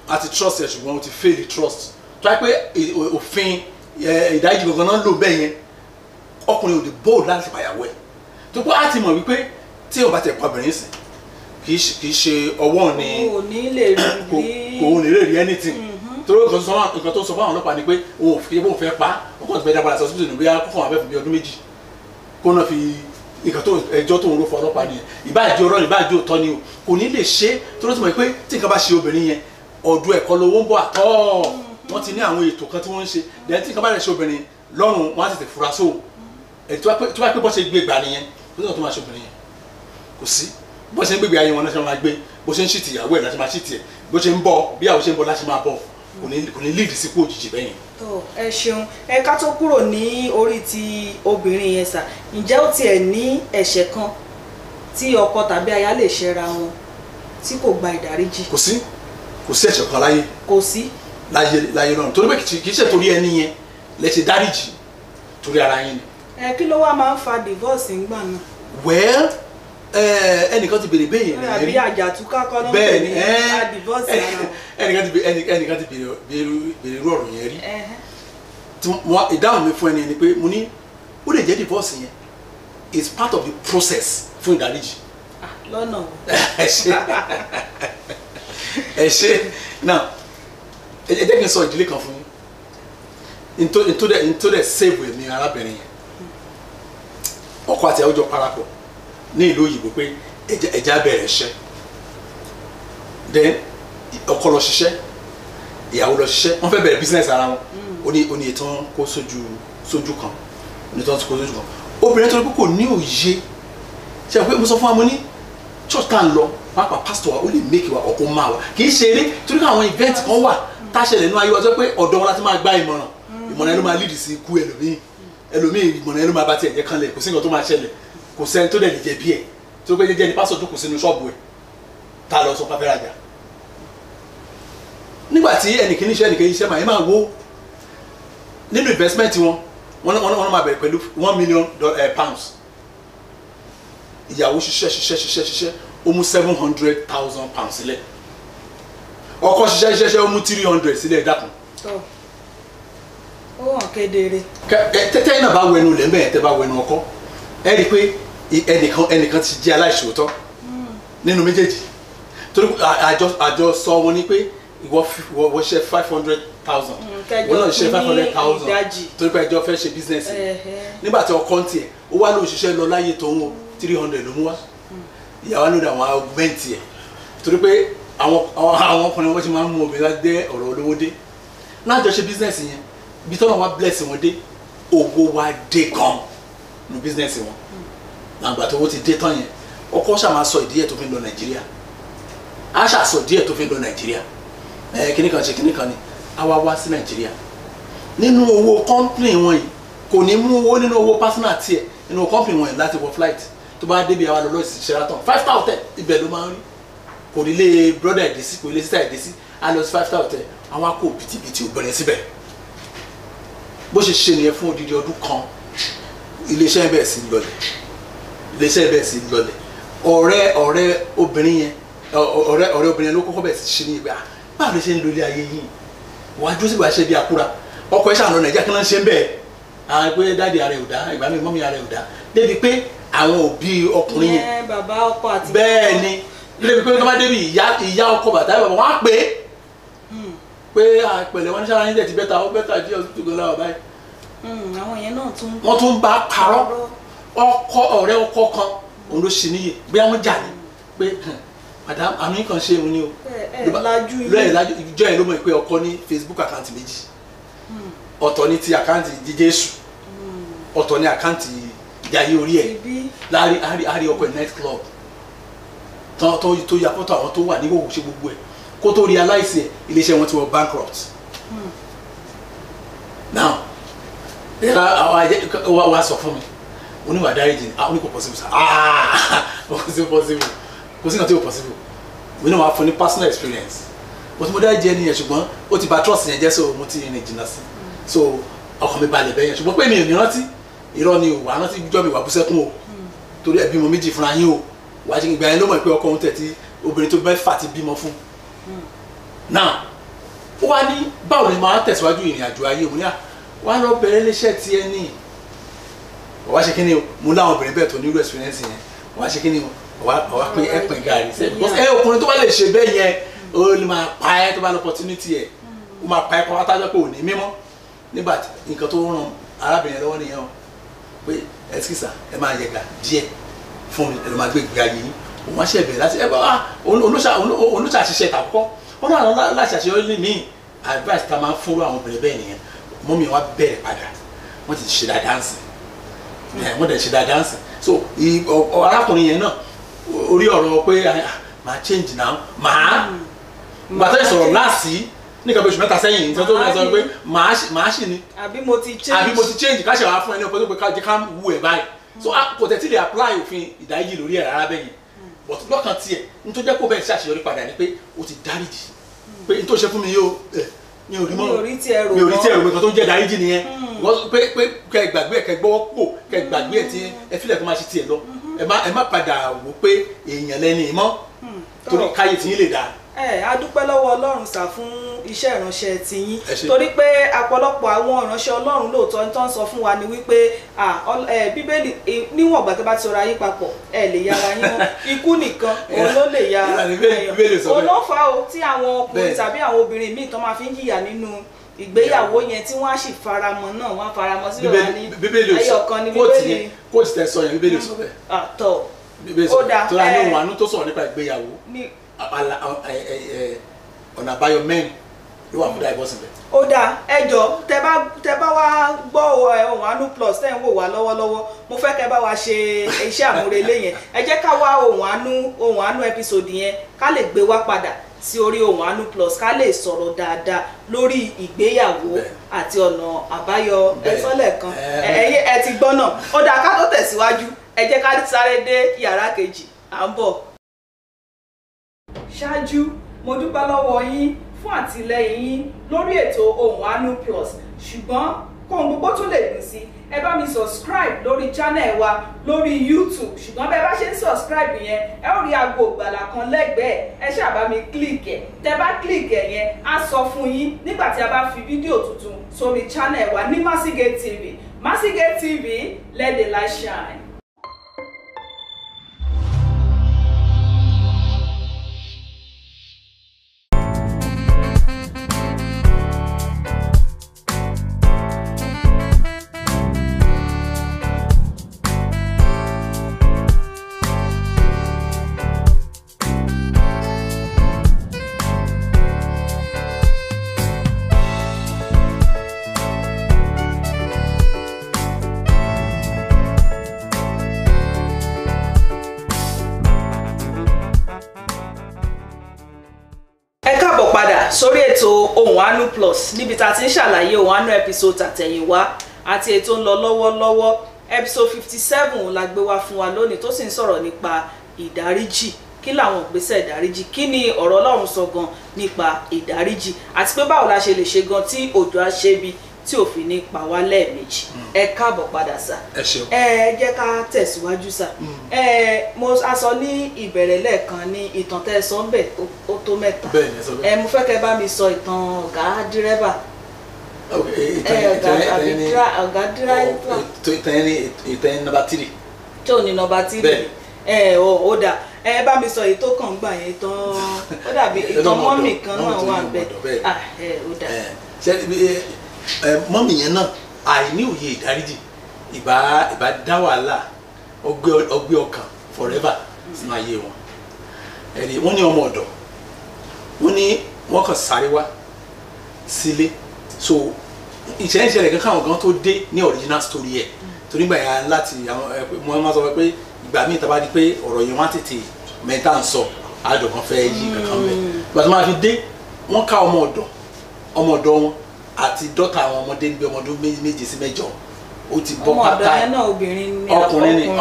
àti trust ẹ̀ ṣùgbọ́n o ti fail the trust tí wọ́n yẹ pé òfin ìdájí gangan náà lò bẹ́ẹ̀ yẹn ọkùnrin ò lè bold láti pàyàwó ẹ̀ tó pé á ti mọ̀ wípé tí ò bá tẹ̀ pa obìnrin sìn kì í ṣe ọwọ́ ni kò ní lè rí anything torí nǹkan tó sọ fún àwọn ọlọ́pàá ni pé òun fi bóun fẹ́ pa ó kàn ti fẹ́ dá padà sọ síbítù níbi akókò àwọn abẹ́fún bíi ọdún méjì kó náà fi nǹkan tó ẹjọ́ tó ń ro fún ọlọ́pàá nìyẹn ìbáàjẹ́ ọ̀rọ̀ ìbáàjẹ́ òótọ́ ni o kò ní lè ṣe torí tó mọ̀ pé tí nǹkan bá ṣe obìnrin yẹn ọ̀dọ̀ ẹ̀kọ́ lówó ń bọ̀ àtọ́ wọ́n ti ní àwọn ètò kan tí wọ́n ń ṣe lẹ́yìn tí nǹkan bá lè ṣe obìnrin lọ́rùn wọ́n á tètè fura sóhun tó bá pé bọ́ ṣe gbé gbà nìyẹn kó tó máa ṣe obìnrin yẹn kò sí bó ṣe ń gbégbé ayé wọn náà ṣe máa gbé bó ṣe ń ṣìtì ìyàwó ẹ̀ láti máa ṣìtì ẹ̀ bó ṣe ń bọ̀ bí àwọn ṣe ń bọ̀ láti máa bọ̀ kò ní lead sí kú òjijì bẹ́yẹn. ẹ ṣeun ẹ ká tó kúrò ní orí ti obìnrin yẹn sà ǹjẹ́ ó tiẹ̀ ní ẹ̀ṣẹ̀ kan tí ọkọ tàbí aya lè ṣẹra wọn tí kò gba ìdáríjì. kò sí ẹ̀ṣẹ̀ kan láyé. kò sí. láyé náà torí pé kì í ṣe torí ẹni yẹn lẹ ṣe dáríjì torí ara yín ni. kí ló wá máa ń fa divorce ńgbà náà. well ẹnìkan ti béèrè bẹ́ẹ̀ yẹn àbí àjàtúká kọ́ ló ń pè ní divorce ara ẹnìkan ti béèrè irú ọ̀rọ̀ yẹn rí ìdáhùn mi fún ẹni ni pé mo ní ó lè jẹ́ divorce yẹn is part of the process fún ìdáríjì. lọ́nà o. ẹ ṣe now ẹ jẹ́ kí n sọ ìdílé kan fún yín n tó dẹ̀ save ẹ̀mí arábìnrin yẹn ọkọ àti àwùjọ parapọ̀ ní ìlú òyìnbó pé ẹja bẹ̀rẹ̀ iṣẹ́ then ọkọ lọ ṣiṣẹ́ ìyàwó lọ ṣiṣẹ́ wọ́n fẹ́ bẹ̀rẹ̀ business ara wọn ó ní ètò kó sójú kan obìnrin tó ní kò ní òye ṣe pé mo sọ fún wa mo ní church tá à ń lọ pàápàá pastor wa ó lè make wa ọkọ máa wa kì í ṣe eré torí káwọn event kan wà táṣẹlẹ̀ nínú ayé wa tó pé ọ̀dọ̀ wọn láti máa gba ìmọ̀ràn ẹni ló máa lead sí ikú ẹlòmíì ìmọ̀ràn ẹni ló máa bá tiẹ̀ jẹ́ kanlẹ̀ kò sí nǹkan tó máa ṣẹlẹ̀ kò sẹ́ni tó dẹ̀ lè jẹ̀bi ẹ̀ tó gbé jẹ́jẹ́ ní pásọ̀ tó kù sínú ṣọ́ọ̀bù ẹ̀ tá a lọ sọ pápẹ́ rajà nígbà tí ẹnìkíní iṣẹ́ ẹnìkejì iṣẹ́ màá yẹn máa wo nínú investment wọn wọ́n máa bẹ̀rẹ̀ pẹ̀lú £1 million ìyàwó ṣiṣẹ́ ó mú £700,000 sílẹ̀ ọkọ ṣiṣẹ́ ó mú 300 sílẹ̀ dákun. ó hàn kedere. tẹ́tẹ́ náà bá wẹnu lẹ́mẹ̀ tẹ́ bá wẹnu ọkọ ẹ rí i pé ẹnìkan ti jẹ́ aláìṣòótọ́ nínú méjèèjì torí àjọ sọ wọn ni pé ìwọ ṣe 500,000 wọn náà ṣe 500,000 torí pé ẹjọ́ fẹ́ ṣe business nígbà tí ọkọ ń tiẹ̀ ó wá lóun ṣiṣẹ́ lọ láyé tó ń wọ 300 ló mú wá ìyàwó lóde àwọn augment ẹ̀ torí pé àwọn ọkùnrin wọn ti máa ń mú obìnrin dé ọ̀rọ̀ olówó dé láàjọ ṣe business yẹn ibi tọ́nà wa bless wọn dé owó wa dé gan ní business wọn àgbà tó owó ti dé tán yẹn ọkọ ṣàmà sọ ìdí ẹ̀ tó fi ń lọ Nàìjíríà a ṣàṣọ díẹ̀ tó fi ń lọ Nàìjíríà kíní kan ṣe kíní kan ni a wá sí Nàìjíríà nínú owó company wọn yìí kò ní mú owó nínú owó personal tiẹ̀ nínú company wọn yìí láti wọ flight tó bá débi àwa lọ́lọ́ sí Sheraton 5 star hotel ibẹ̀ ló máa ń rí kò ní lé brother ẹ̀dẹ́ sí kò ní lé sister ẹ̀dẹ́ sí a lọ sí 5 star hotel àwọn akó bìtìbìtì obìnrin síbẹ̀ bó ṣe ṣe nìyẹn fún odidi ọdún kan iléeṣẹ́ bẹ́ẹ̀ sí lọlẹ̀ ọ̀rẹ́ obìnrin yẹn ọ̀rẹ́ obìnrin yẹn ló kọ́kọ́ bẹ̀rẹ̀ sí ṣe ní ìgbà báwo ló ṣe ń lo ilé ayé yìí wọ́n á dúró síbi àṣẹ bíi àkúrà ọkọ̀ ẹ̀ ṣàlọ́ Nàìjíríà kí wọ́n ṣe ń bẹ̀ àwọn pé dáàdi ara ẹ̀ ò dá ìgbà mi mọ́mí ara ẹ̀ ò dá débi pé àwọn òbí ọkùnrin yẹn bàbá ọkọ àti bẹ́ẹ̀ ni débi pé tó bá débi ìyá ọkọ bàtà bàbá wọn á pè é pé àpẹẹrẹ wọn ní sára nílẹ̀ ti bẹ́ta ó bẹ́ta jí ọtún tó gbọ́n láwọ̀ báyìí. àwọn yẹn náà wọ́n tún bá parọ́ ọ̀rẹ́ ọkọ kan òun ló ṣe níyè bí wọ́n jà ní pé madam àmì kan ṣe òun ni o lọ́yẹ̀ ìjọ yẹn ló mọ̀ pé ọkọ ní Facebook àkáǹtì méjì ọ̀tọ̀ ní ti àkáǹtì Jésù ọ̀tọ̀ ní àkáǹtì jayé orí ẹ̀ láàárín ọkọ̀ night club tó ya fọ́tò àwọn tó wà ní òwò ṣe gbogbo ẹ̀ kó tó realize ẹ̀ iléeṣẹ́ wọn ti wọ bankrupt. now wá sọ fún mi oníwà dáríjì ní kò possible sa kò sí possible kò sí nǹkan tí kò possible mi náà wá fún ní personal experience mo ti mo dáríjì ẹni yẹn ṣùgbọ́n ó ti bà trust yẹn jẹ́ so mo ti rìn jìnnà sí so ọkàn mi balẹ̀ bẹ́yẹn ṣùgbọ́n pé mi ò ní rántí irọ́ ni o wà rántí jọ́ mi wà bú sẹ́kún o torí ẹbí mo méjì fúnra yín o wà á ṣe ìgbà yẹn ló mọ̀ pé ọkọ òun tẹ̀ tí obìnrin tó mẹ́fà ti bímọ fún náà ó wá ní báwo ni máa tẹ̀síwájú ìrìn àjò ayé òun ní à wá lọ bẹ̀rẹ̀ iléeṣẹ́ ti ẹ ní wá ṣe kíni o mo láwọn obìnrin bẹ́ẹ̀ tó ní irú experience yẹn wá ṣe kíni o wá pín ẹ̀pìn gàrí sẹ́yìn ọkùnrin tó bá lè ṣe bẹ́ẹ̀ yẹn ó lè máa pa ẹ́ tó bá lọ opportunity ẹ̀ ó máa pa ẹ́ kọ́ wátájọ́ pé ò ní mímọ́ nígbà nǹkan tó ràn arábìnrin lọ́wọ́ nìyẹn o pé ẹsikisa ẹ máa yẹga díẹ̀ fún mi ẹ lọ máa gbé ìgbé ayé yín òun wá ṣe bẹ̀rẹ̀ láti ẹ bá olóṣàṣiṣẹ́ ìtàkùkọ́ wọn náà láti àṣeyọrí ní advice tá a máa ń fún àwọn obìnrin bẹ́ẹ̀ nìyẹn mọ́mí wa bẹ̀rẹ̀ padà wọ́n ti ṣe dáadáa ǹsìn wọ́n dẹ̀ ṣe dáadáa ǹsìn so arákùnrin yẹn náà orí ọ̀rọ̀ pé máa change now máa gbàtẹ́ ìsọ̀rọ̀ láàsì nígbà bí oṣù mẹ́ta sẹ́yìn nítorí tó ń sọ pé màá ṣì ní àbí mo ti change káṣẹ̀ wá fún ẹni ọ̀pọ̀ tó pé ká jẹ́ ká wù ẹ̀ báyìí so kò tẹ̀ tí lè apply òfin ìdájí lórí ẹ̀ rárá bẹ́yìn but lọ́kàn tiẹ̀ nítorí jẹ́ kó bẹ́ẹ̀ ṣàṣeyọrí padà ni pé ó ti dáríjì pé n tó ṣe fún mi yóò mi ò rí mọ́ mi ò rí tí ẹ rò pé kan tó ń jẹ́ dáríjì nìyẹn pé kẹ gbàgbé ẹ kẹ gbọ́wọ́ pò kẹ gbàgbé ẹ tí ẹ fílẹ̀ kó máa ṣe tiẹ̀ lọ ẹ má padà wò pé èèyàn lẹ́ni mọ́ torí káyé tí yín lè dáa. A dúpẹ́ lọ́wọ́ Ọlọ́run sà fún iṣẹ́ ìránṣẹ́ tiyín torí pé ọ̀pọ̀lọpọ̀ àwọn ìránṣẹ́ Ọlọ́run lóòótọ́ tó ń sọ fún wa ni wípé Bíbélì níwọ̀n ìgbà tó bá ti sọra yín papọ̀ ẹ lè yára yín mọ́ ikú nìkan òun ló lè ya èèyàn òun ló fà ó tí àwọn ọkùnrin tàbí àwọn obìnrin míì tó máa fi ń jìyà nínú ìgbéyàwó yẹn tí wọ́n á sì faramọ́ náà wọ́n á faramọ́ sí ọ̀rá ní ẹyọkan ní Bíbélì kóòtù tẹ sọ yẹn Bíbélì sọ bẹ́ẹ̀ tọ́ ó dáa tó ra ní òun àánú tó sọ̀rọ̀ nípa ìgbéyàwó ọ̀nà àbáyọ mẹ́rin ló wà fún divorce bẹ́ẹ̀. ó dáa ẹjọ́ tẹ bá wá gbọ́ Ohùn Àánú Plus tẹ́ ń wò wá lọ́wọ́lọ́wọ́ mo fẹ́ kẹ́ bá wa ṣe iṣẹ́ àmúrelé yẹn ẹ jẹ́ ká wá Ohùn Àánú episode yẹn ká lè gbé wá padà sí orí Ohùn Àánú Plus ká lè sọ̀rọ̀ dáadáa lórí ìgbéyàwó àti ọ̀nà àbáyọ ẹ̀sọ́lẹ̀ kan ẹ ti gbọ́ náà ó dáa ká tó tẹ̀síwájú ẹ jẹ́ ká sáré dé yàrá kejì à ń bọ̀. Ṣáájú mo dúpẹ́ lọ́wọ́ yín fún àtìlẹ́yìn yín lórí ètò Ohùn Àánú Plus ṣùgbọ́n kóhun gbogbo tún lè dùn sí ẹ bá mi subscribe lórí channel wa lórí YouTube ṣùgbọ́n bẹ́ẹ̀ bá ṣe ń subscribe yẹn ẹ ó rí aago ìgbàlà kan lẹ́gbẹ̀ẹ́ ẹ ṣáà bá mi click ẹ̀ tẹ́ bá click ẹ̀ yẹn á sọ fún yín nígbà tí a bá fi fídíò tuntun sórí channel wa ní Massigate TV. Massigate TV, let the light shine. Padà sórí ètò Ohùn Àánú Plus níbi tá a ti ń ṣàlàyé Ohùn Àánú episode àtẹ̀yìnwá àti ètò ń lọ lọ́wọ́lọ́wọ́ episode 57 la gbé wá fún wa lónìí tó sì ń sọ̀rọ̀ nípa ìdáríjì kí làwọn ìgbésẹ̀ ìdáríjì kí ni ọ̀rọ̀ Ọlọ́run sọ gan nípa ìdáríjì àti pé báwo la ṣe lè ṣe gan tí òjò á ṣe bí tí ò fi ní pa wá lẹ́ẹ̀mejì ẹ káàbọ̀ padà sà ẹ jẹ́ ká tẹ̀síwájú sà mo sọ ní ìbẹ̀rẹ̀ lẹ́ẹ̀kan ní ìtàn tẹ́ ẹ sọ ń bẹ̀ ó tó mẹ́ta mo fẹ́ kẹ́ bá mi sọ ìtàn ọ̀gá dírẹ́bà ọ̀gá dírẹ́bà ìtàn nọ́mbà 3 tí ò ní nọ́mbà 3 ó dà ẹ bá mi sọ èyí tó kàn gbà yẹn ìtàn ó dàbí ìtàn mọ́mì kan náà wà bẹ́ẹ̀ ó dà mọ́mì yẹn náà àìní òye ìdáríjì ìbá dá wàhálà ọgbẹ́ ọkàn forever sínú ayé wọn ẹ̀rí wọ́n ní ọmọ ọ̀dọ̀ wọ́n ní wọ́n kàn sáré wá sílé so ìṣẹ̀lẹ̀ kankan àwọn gan tó dé ní original story ẹ̀ torí gbà yà láti àwọn mo máa sọ pé ìgbà míì tá bá di pé ọ̀rọ̀ yẹn wọ́n á tètè mẹ́ta ń sọ àdọ̀kan fẹ́ yí kankan mẹ́ ìgbà tó máa fi dé wọ́n ká ọmọ ọ̀dọ̀ wọn àti dọ́tà àwọn ọmọdé níbi ọmọdún 7 sí 8 ó ti bọ́ pátá ẹ̀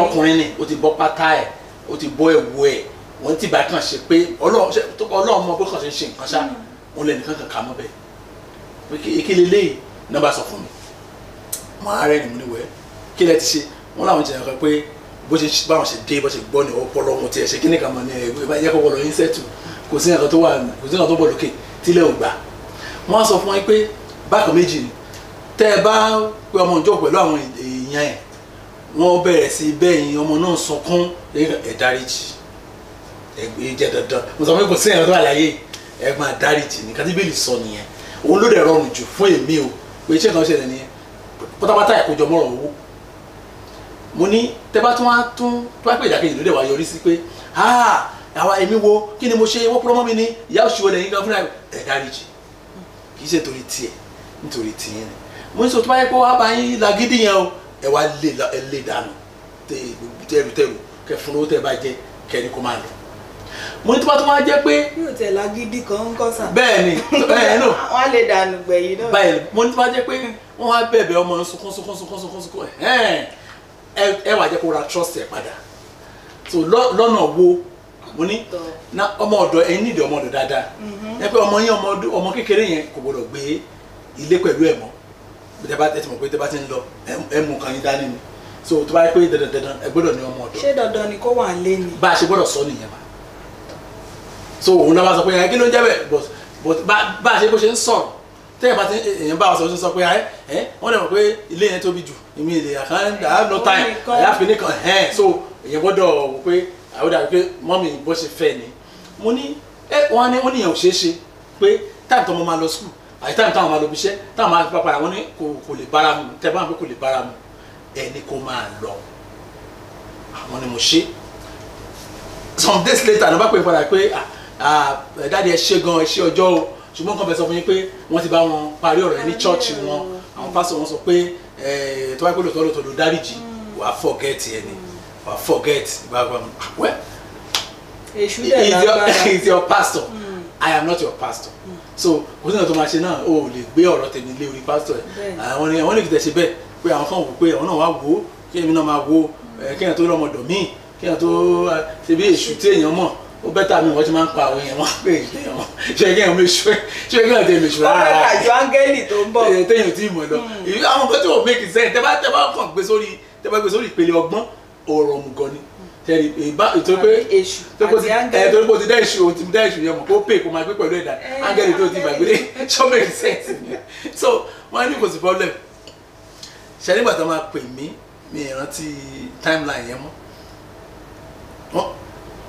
ọkùnrin ni ó ti bọ́ pátá ẹ̀ ó ti bọ́ ẹ̀wù ẹ̀ wọ́n ti bá kàn ṣe pé ọlọ́run mọ bó kàn ṣe ń ṣe nǹkan ṣá wọn lẹ́nu kankan kà mọ́ bẹ́ẹ̀ pé kí leléyìí náà bá sọ fún mi màá rẹ́ nìmú níwẹ̀ kí lẹ́ ti ṣe wọ́n láwọn jẹ̀yàn kan pé bó ṣe báwọn ṣe dé bó ṣe gbọ́ ní ọpọlọ wọn tiẹ̀ ṣe kí ní kàmọ́ ní ẹgbẹ́ bá yẹ kó wọlọ yín sẹ́tù kò sí nǹkan tó bọ̀ lókè tílẹ̀ ò gbà wọ́n á sọ fún wọn pé bákan méjì ni tẹ́ ẹ bá pé ọmọ ìjọ pẹ̀lú àwọn èèyàn ẹ̀ wọ́n bẹ̀rẹ̀ sí bẹ́yìn ọmọ náà sọkún ẹ dáríjì ẹgbẹ́ jẹ́ dandan mo sọ pé kò sí ẹ̀rọ tó àlàyé ẹ máa dáríjì ní kátìbélì sọ nìyẹn òun ló dẹ̀ rọrùn jù fún èmi o pé iṣẹ́ kan ṣẹlẹ̀ nìyẹn pátápátá ìkójọ mọ́rọ̀ owó mo ní tẹ́ bá tún wá tó wá pé ìdàkejì ló dẹ̀ wá yọrí sí pé àwa èmi wo kí ni mo ṣe wọ́n pọ́nmọ́ mi ní ìyá òṣìwọ́ lẹ́yìn gan fúnra ẹ dáríjì kì í ṣe torí tiẹ̀ nítorí tìyẹn ni mo ní sọ tó bá yẹ kó wá bá yín lagídí yẹn o ẹ wá lè dànù tẹrù kẹ fún owó tẹ bá jẹ kẹni kó máa lọ mo ní tó bá tó wá jẹ pé. yóò tẹ lagídí kan ń kọ sà. bẹ́ẹ̀ ni ẹ nù. wọn á lè dànù gbẹ̀yìn náà. báyìí mo ní tó bá jẹ pé wọn wá bẹ̀bẹ̀ ọmọ sunkún ẹ wà jẹ kó ra trust ẹ padà so lọ́nà wo mo ní ọmọ ọ̀dọ̀ ẹ nídìí ọmọ ọ̀dọ̀ dáadáa ẹ pé ọmọ yẹn ọmọ kékeré yẹn kò gbọdọ̀ gbé ilé pẹ̀lú ẹ̀ mọ́ bí tẹ́ ti mọ̀ pé tẹ́ bá ti ń lọ ẹ mú kan yín dání ni so tó bá yẹ pé dandan ẹ gbọ́dọ̀ ní ọmọ ọ̀dọ̀. ṣé dandan ni kó wà lé ni. bá a ṣe gbọ́dọ̀ sọ nìyẹn wa so òun náà bá sọ pé ẹ kí ló ń jẹ́ bẹ́ẹ̀ but bá a ṣe bó ṣe ń sọ̀rọ̀ tẹ́yẹ̀ bá ti èèyàn bá wa sọ pé wọ́n dẹ̀ mọ̀ pé ilé yẹn tóbi jù èmi ilé I have no time I have finish kan so èèyàn gbọ́dọ̀ wò pé àwọn dàbí pé mọ́mì bó ṣe fẹ́ ni mo ní wọ́n ní ìyẹn ò ṣeé ṣe pé táìmù tó mo máa lọ school àti táwọn máa lọ bí iṣẹ́ táwọn máa fi padà wọ́n ní kò lè bára mu tẹ́ bá ń pẹ́ kò lè bára mu ẹni kò máa lọ àwọn ni mo ṣe some days later ní wọ́n bá pè padà pé dáàdi ẹ ṣe gan ẹ ṣe ọjọ́ o ṣùgbọ́n kan bẹ sọ fún yín pé wọ́n ti bá wọn parí ọ̀rọ̀ ẹ ní church wọn àwọn pásítọ̀ wọn sọ pé tó wáyé pé lóòótọ́ ló dáríjì wàá forget ẹni wàá forget ìgbàgbọ́ well he is your pastor I am not your pastor so kò sí náà tó máa ṣe náà o ò lè gbé ọ̀rọ̀ tèmi lé orí pastor ẹ̀ àwọn lè fi tẹ̀ ṣe bẹ́ẹ̀ pé àwọn kan wò pé àwọn náà wá wò ó kí èmi náà máa wò ó kéèyàn tó lọ́mọdọ̀ míì kéèyàn tó ṣe bí èṣù tí èèyàn mọ̀ ó bẹ́tà mi wọ́n ti máa ń pa àwọn èèyàn wọn pé ìdíyàn ṣe kí èèyàn méṣù ṣe kí èèyàn tẹ méṣù rárá. ọ̀rẹ́ àjọ áńgẹ́lì tó ń bọ̀. téèyàn tí mọ̀ lọ àwọn nǹkan tí ò make sense tẹ́ bá kàn gbé sórí ìpele ọgbọ́n ọ̀rọ̀ òmùgọ̀ ni tẹ́lẹ̀ ìtọ́ pé èṣù àti áńgẹ́lì torí pé o ti dá èṣù yẹn mọ̀ kó pè kó máa gbé pẹ̀lú ẹ̀dá áńgẹ́lì tó ti gbàgbé ṣọ́ make sense so wọ́n ní kò sí problem ṣe nígbà tó máa pè mí mi ìrántí timeline yẹn mọ́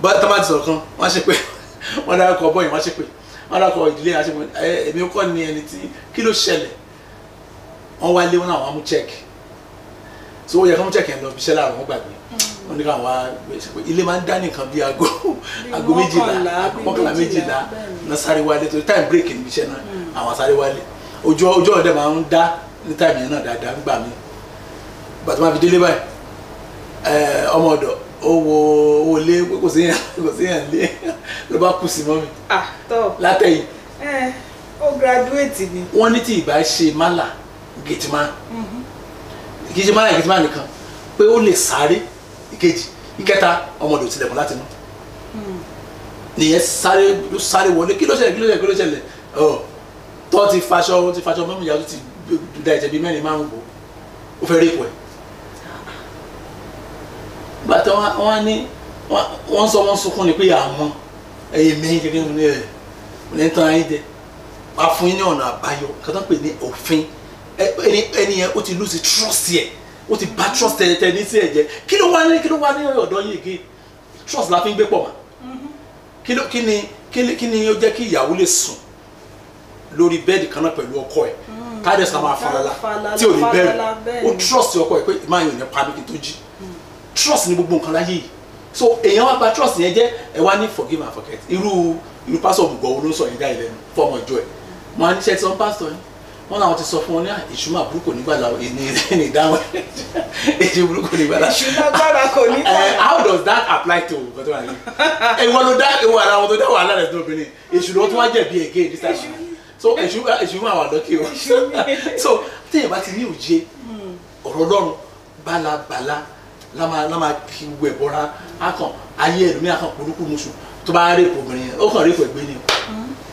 bá tó máa ti sọ̀rọ̀ kan wọ́n ṣe pé wọ́n dárúkọ bọ́yìn wọ́n ṣe pé wọ́n dárúkọ ìdílé wọ́n ṣe pé èmi kọ́ ni ẹni tí kí ló ṣẹlẹ̀ wọ́n wá lé wọn náà wọ́n mú check so ó yẹ kó mú check yẹn lọ bí iṣẹ́ láàrọ̀ wọ́n gbàgbé wọ́n ní káwọn wá ṣe pé ilé máa ń dá nìkan bí aago mọ́kànlá méjìlá náà sáré wálé torí time break níbi iṣẹ́ náà àwọn sáré wálé ojú ọ̀dẹ̀ máa ń dá ní time yẹn náà dáadáa ń gbà mí bàtí máa fi délé báyìí ọmọ ọ̀dọ̀ owó lé kò sí yàn lé ló bá kù sí mọ́ mi látẹ̀yìn ó graduate ni. wọ́n ní tí ìbá ṣe málà gẹ̀tìmá kì í ṣe málà gẹ̀tìmá nìkan pé ó lè sáré ìkejì ìkẹta ọmọ ọ̀dọ̀ tilẹ̀kùn láti mú nìyẹn sáré wọlé kí ló ṣẹlẹ̀ tó ti faṣọ mọ́mí ìyá tó ti da ẹ̀jẹ̀ bíi mẹ́rin márùn-ún bò ó fẹ́ rí ipò ẹ̀ bàtà wọ́n sọ wọ́n sunkún ni pé àwọn ẹ̀yìn mẹ́yìn kékeré ní tán ayé jẹ wá fún yín ní ọ̀nà àbáyọ kátó pè ní òfin ẹni yẹn ó ti lose trust yẹ ó ti bá trust tẹ ní sí ẹ̀jẹ̀ kí ló wá ní ọ̀dọ́ yìí gé trust la fi ń gbé pọ̀ mọ́ kí ni ó jẹ́ kí ìyàwó lè sùn lórí bẹ́ẹ̀dì kan náà pẹ̀lú ọkọ ẹ̀ káàdì sá máa falala tí ò ní bẹ̀rù ó trust ọkọ ẹ̀ pé máa yàn ní pàmì kí tó jí trust ní gbogbo nǹkan láyé yìí so èèyàn wá gba trust yẹn jẹ́ ẹ wá ní forgive and forget irú pásọ̀ ògùgbọ̀ wo ló ń sọ yín dá ìlẹ́nu fọmọ ìjọ ẹ̀ mo á ní ṣe tí wọ́n pásítọ̀ yín wọ́n làwọn ti sọ fún wọn ní ìṣúná burúkú nígbàlá ní ìdáhùn èjì burúkú nígbàlá. ìṣúná gbára kò ní bá. how does that apply to gbọ́dọ̀ wà ní. ìwọ ló dá ìwọ ara wọn tó dá wàhálà rẹ̀ tó obìnrin ìṣúná tó wá jẹ̀bi again this time so èṣù máa wà lọ́kì o so téèyàn bá ti ní òye ọ̀rọ̀ Ọlọ́run bálabàlá lámà kí wẹ̀ bọ́ra akàn ayé ẹ̀lú ní akàn polúkú musu tó bá rèpò obìnrin yẹn ó kàn rèpò ẹ̀gbẹ́ ni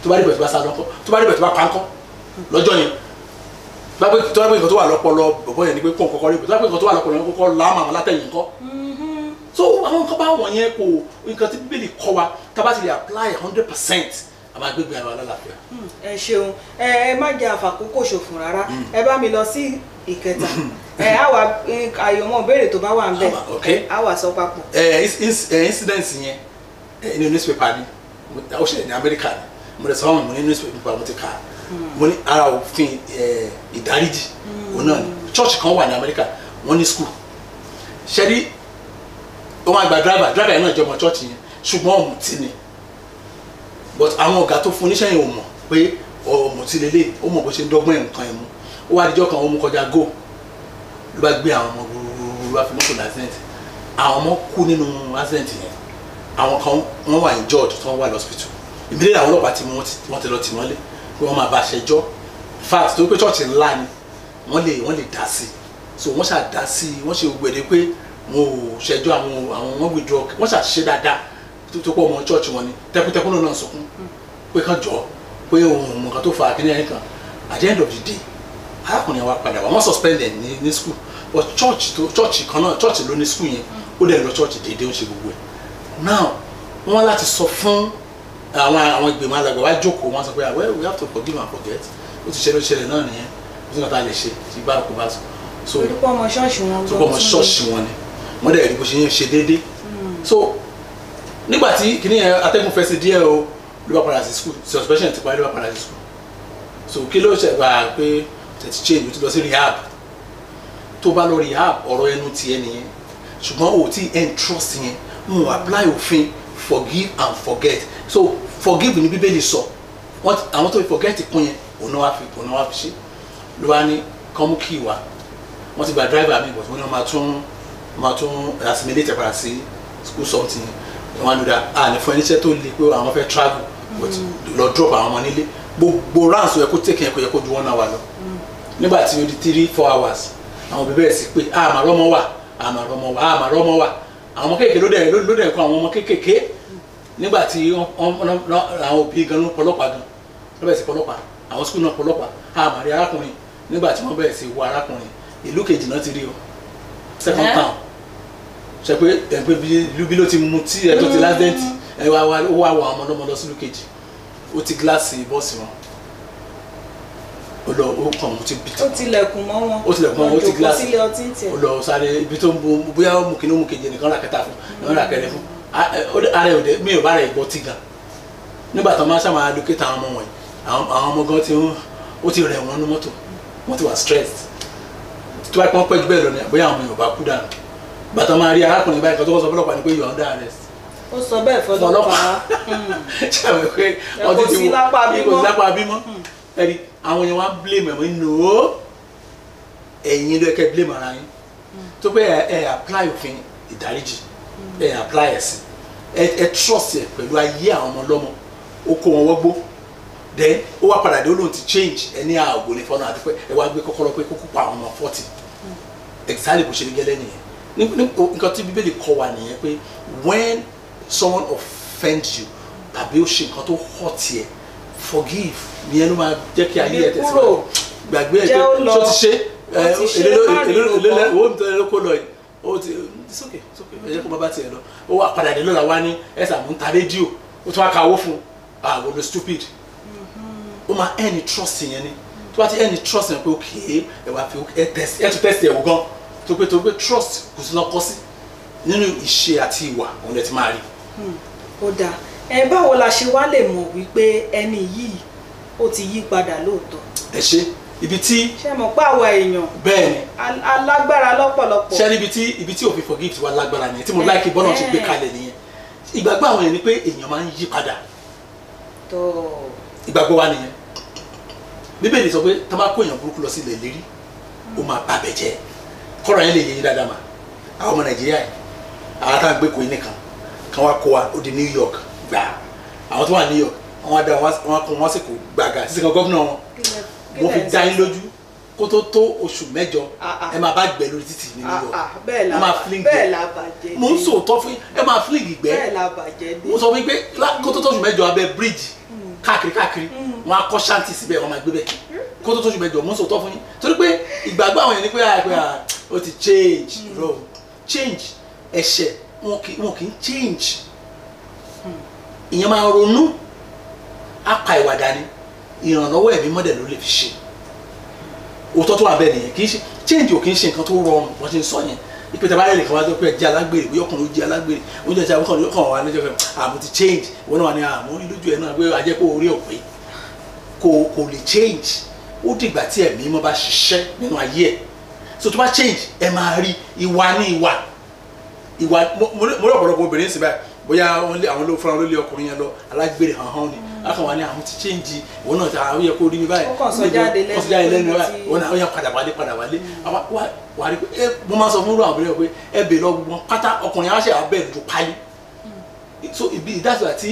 tó bá rèpò ẹ̀ tó bá sá lọ́kọ́ tó bá rèpò ẹ̀ tó bá pankọ́ lọ́jọ́ yẹn tó bá pé nǹkan tó wà lọ́pọlọ bọ̀bọ̀ yẹn ni pé kó kọ́kọ́ rèpò tó bá pé nǹkan tó wà lọ́pọlọ yẹn kọ́kọ́ láàmà látẹ̀yìn kọ́ so àwọn nǹkan bá wọ̀n yẹn kò nǹkan tí Bíbélì kọ́ wa tá bá ti lè apply 100% àmọ́ agbègbè àwọn alálàáfíà. ẹ ṣeun ẹ má jẹ àfàkókò ṣòfò rárá ẹ bá mi lọ sí ìkẹta àwa àyọmọ béèrè tó bá wà ń bẹ àwa sọ papọ̀. incident yẹn ní newspaper ni ó ṣẹlẹ̀ ní Amẹ́ríkà ni mo lè sọ wọn mo ní newspaper mo ti kà á mo ní ara òfin ìdáríjì òun náà ni church kan wà ní Amẹ́ríkà wọ́n ní school ṣẹ́rí wọ́n máa gba driver yẹn náà jọmọ church yẹn ṣùgbọ́n ọ̀mùtí ni but àwọn ọ̀gá tó fún oníṣẹ́ yẹn ò mọ̀ pé ọ̀mùtí lélẹ̀ ó mọ̀ bó ṣe ń dọ́gbọ́n nǹkan ẹ̀ mú ó wá díjọ́ kan ó mú kọjá go ló bá gbé àwọn ọmọ gbogbo wá fi mọ́tò ní accident àwọn ọmọ kú nínú accident yẹn àwọn kan wọ́n wà ní George tí wọ́n wà lọ́sibítù ìbílẹ̀ àwọn ọlọ́pàá tí wọ́n ti lọ tì mọ́lé pé wọ́n máa bá aṣẹjọ́ fact tó pé church ńlá ni wọ́n lè dá sí so wọ́n ṣáà dá sí wọ́n ṣe gbèdé pé wọn ò ṣẹjọ́ àwọn wọ́n withdraw wọ́n ṣáà ṣe dáadáa tó pọ̀ mọ́ church wọn ni tẹkùtẹkù náà sọkún pé kàn jọ pé òun nǹkan tó fa akíní ẹ̀yìn kan at the end of the day arákùnrin wa padà wọ́n suspended ní school but church kan náà church ló ní school yẹn ó dẹ̀ lọ church déédéé ó ṣe gbogbo ẹ̀ now wọ́n láti sọ fún àwọn ìgbìmọ̀ alàgbà wá jókòó wọ́n sọ pé well we have to forgive and forget ó ti ṣẹlẹ̀ náà nìyẹn ó sì náà tá a lè ṣe tí bá kó bá so olùkọ́ ọmọ ṣọ́ọ̀ṣì wọn tó kọ́ ọmọ ṣọ́ọ̀ṣì wọn ni wọ́n dẹ̀ rí bó ṣe yẹn ṣe déédéé so nígbà tí kìíní yẹn atẹ́gùn fẹ́ sí díẹ̀ o ló bá padà sí school suspension ti parí ló bá padà sí school so kí ló ṣe gbà pé tẹ̀tí change o ti lọ sí rehab tó bá lọ rehab ọ̀rọ̀ ẹnu tiẹ̀ nìyẹn ṣùgbọ́n o ti end trust yẹn mo apply òfin forgive and forget so forgive ní Bíbélì sọ àwọn tó fi forget kún yẹn òun náà wá fi ṣe ló wá ní kán mú kí wá wọ́n ti gba driver mi but wọ́n ní wọ́n máa tún assimilate padà sí school something wọ́n á lò dá ní fún ẹniṣẹ́ tó le pé àwọn fẹ́ travel but lọ drop àwọn ọmọ nílé gbogbo rounds yẹ kó take yẹn kó yẹ kó ju 1 hour lọ nígbà tí ó di 3-4 hours àwọn òbí bẹ̀rẹ̀ sí pé àmàrọ́mọ wà àwọn ọmọ kéèké ló dẹ̀ kọ́ àwọn ọmọ kéèké nígbà tí àwọn òbí gan ló pọlọ́pàá gan ló bẹ̀rẹ̀ sí pọlọ́pàá àwọn skul náà pọlọ́pàá àmàrí arákùnrin nígbà tí wọ́n bẹ̀rẹ̀ sí wo arákùnrin ìlú kejì náà ti rí o second town ṣe pé ẹgbẹ́ ìlú bí ló ti mu tí ẹ tó ti lásìdẹ́ǹtì ẹ wá wọ àwọn ọmọdọ́mọ lọ sílùú kejì ó ti gíláàsì bọ́ọ̀sì wọn ó lọ ó kàn ó ti bìtì ó tilẹ̀kùn mọ́ wọn ó tilẹ̀kùn mọ́ wọn ó ti gíláàsì sílé ọtí tiẹ̀ ó lọ sáré ibi tó ń bu bóyá ó mú kíní ó mú kejì nìkan rà kẹta fún nìkan rà kẹrẹ fún ara ẹ̀ òde mi ò bá rẹ̀ gbọ́ tí gan nígbà tó máa ṣàmà lókèta àwọn ọmọ wọ̀nyí àwọn ọmọ gan ti ó ti rẹ̀ wọ́n ní mọ́tò wọ́n ti wà stressed tí wọ́n pọ́n pẹ́ jù bẹ́ẹ̀ lọ ní bóyá àwọn èèyàn bá kú dànù bàtà máa rí arákùnrin báyìí kan tó kọ́ sọ fọlọ́pàá ni pé you are under arrest. ó sọ bẹ́ẹ̀ fọlọ́pàá ṣàbẹ̀ pé ọtí ti wọ kò sí lápá bímọ ẹ̀rí àwọn èèyàn wá blame ẹ̀mọ́ nù ẹ̀yin ló kẹ́ blame ara yín tó pé ẹ apply òfin ìdáríjì ẹ apply ẹ̀ sí ẹ trust ẹ pẹ̀lú ayé àwọn ọmọ ọlọ́mọ ó kó wọn wọ́gbó then ó wá padà dé ó lóun ti change ẹni àgbo ní fọ́nà àti pé ẹ wá gbé kọ́kọ́rọ́ pé kókó pa àwọn ọmọ 40 exactly bó ṣe ní gẹ́lẹ́ nìyẹn nǹkan tí bíbélì kọ́ wa nìyẹn pé when someone offends you tàbí ó ṣe nǹkan tó hurt yẹ forgive ìyẹn ló máa jẹ́ kí ayé ẹ tẹ̀síwájú gbàgbé ẹ pé tó ti ṣe èlé owó mi tó lè kó lọ yìí ó ti it's okay ẹ jẹ́ kó bá tiẹ̀ lọ ó wà padà dé lọ́la wá ní ẹ̀sà mú ta rédíò ó tún wá ka owó fún àwọn ló stupid ó máa ẹni trust yẹn ni tó bá ti ẹni trust yẹn pé okay ẹ wá fi ẹ tún test ẹ wò gan tó pé trust kò sí lọ́kọ́ sí nínú ìṣe àti ìwà òun lè ti máa rí. ó dáa báwo la ṣe wá lè mọ̀ wípé ẹni yìí ó ti yí padà lóòótọ́. ẹ ṣe ibi tí. ṣé mọ̀ pé àwa èèyàn. bẹ́ẹ̀ ni alágbára lọ́pọ̀lọpọ̀. ṣé ibi tí òfin forgive ti wá lágbára nìyẹn tí mo láìkí bọ́lá ti gbé kalẹ̀ nìyẹn ìgbàgbọ́ àwọn èèyàn ni pé èèyàn máa ń yí padà. ìgbàgbọ́ wa nìyẹn bíbélì sọ pé tá a bá kó èèyàn burúkú lọ sí ilẹ̀ ìlérí ó máa bàbẹ̀ jẹ́ kọ́ra yẹn lè yẹ yín dáadáa mà àwọn ọmọ nàìjíríà yìí àwọn táwọn gbé kò yín nìkan kan wá kó wa ó di New York gbà àwọn tó wà New York wọn á dá wọn kó wọn sì kó gbàgà sísè kan gómìnà wọn mo fi dá yín lójú kó tó oṣù mẹ́jọ ẹ máa bá gbẹ lórí títì ní New York ẹ máa fling gbẹ mo ń sòótọ́ fún yín ẹ máa fling gbẹ mo sọ fún yín pé kó tó oṣù mẹ́jọ abẹ́ bridge káàkiri wọn á kọ́ shanty síbẹ̀ wọn máa gbé bẹ́ẹ̀ kó tó oṣù mẹ́jọ mo ń sòótọ́ fún yín torí pé ìgbàgbọ́ àwọn yẹn ni pé ó ti change bro change ẹ̀ṣẹ̀ wọn kì í change ìyẹn máa ronú apá ìwà dání ìrànlọ́wọ́ ẹ̀mí mọ́dẹ̀ ló lè fi ṣe òótọ́ tó wà bẹ́ẹ̀ nìyẹn kì í ṣe change ò kì í ṣe nǹkan tó rọrùn wọ́n ti ń sọ yẹn ìpètè bá lè kàn wá tó pé ẹ̀jẹ̀ alágbèrè bóyá ọkùnrin ó jẹ́ alágbèrè oúnjẹ tí àwọn kan wà lọ́jọ́ fẹ́ àmọ́ ti change wọn náà wà ní àmọ́ lójú ẹ̀ náà pé ajẹ́ pé orí òpè kò lè change ó dìgbà tí ẹ̀mí mọ́ bá ṣiṣẹ́ nínú ayé ẹ̀ so tó bá change ẹ máa rí ìwà ní ìwà mo rí ọ̀pọ̀lọpọ̀ obìnrin sí báyìí bóyá àwọn ló fúnra ló lé ọkùnrin yẹn lọ alágbèrè hàn ni akàn wà ní àwọn ti change ìwọ náà ti àwọn yẹ kó rí mi báyìí ó kàn sọ jáde lẹ́nu báyìí ìwọ náà ó yẹ padà wálé wà á rí pé mo máa sọ fún àwọn obìnrin pé ẹ bèèrè lọ gbogbo pátá ọkùnrin aṣẹ abẹ́ ìdúró pálí so ibi ìdásílẹ̀ àti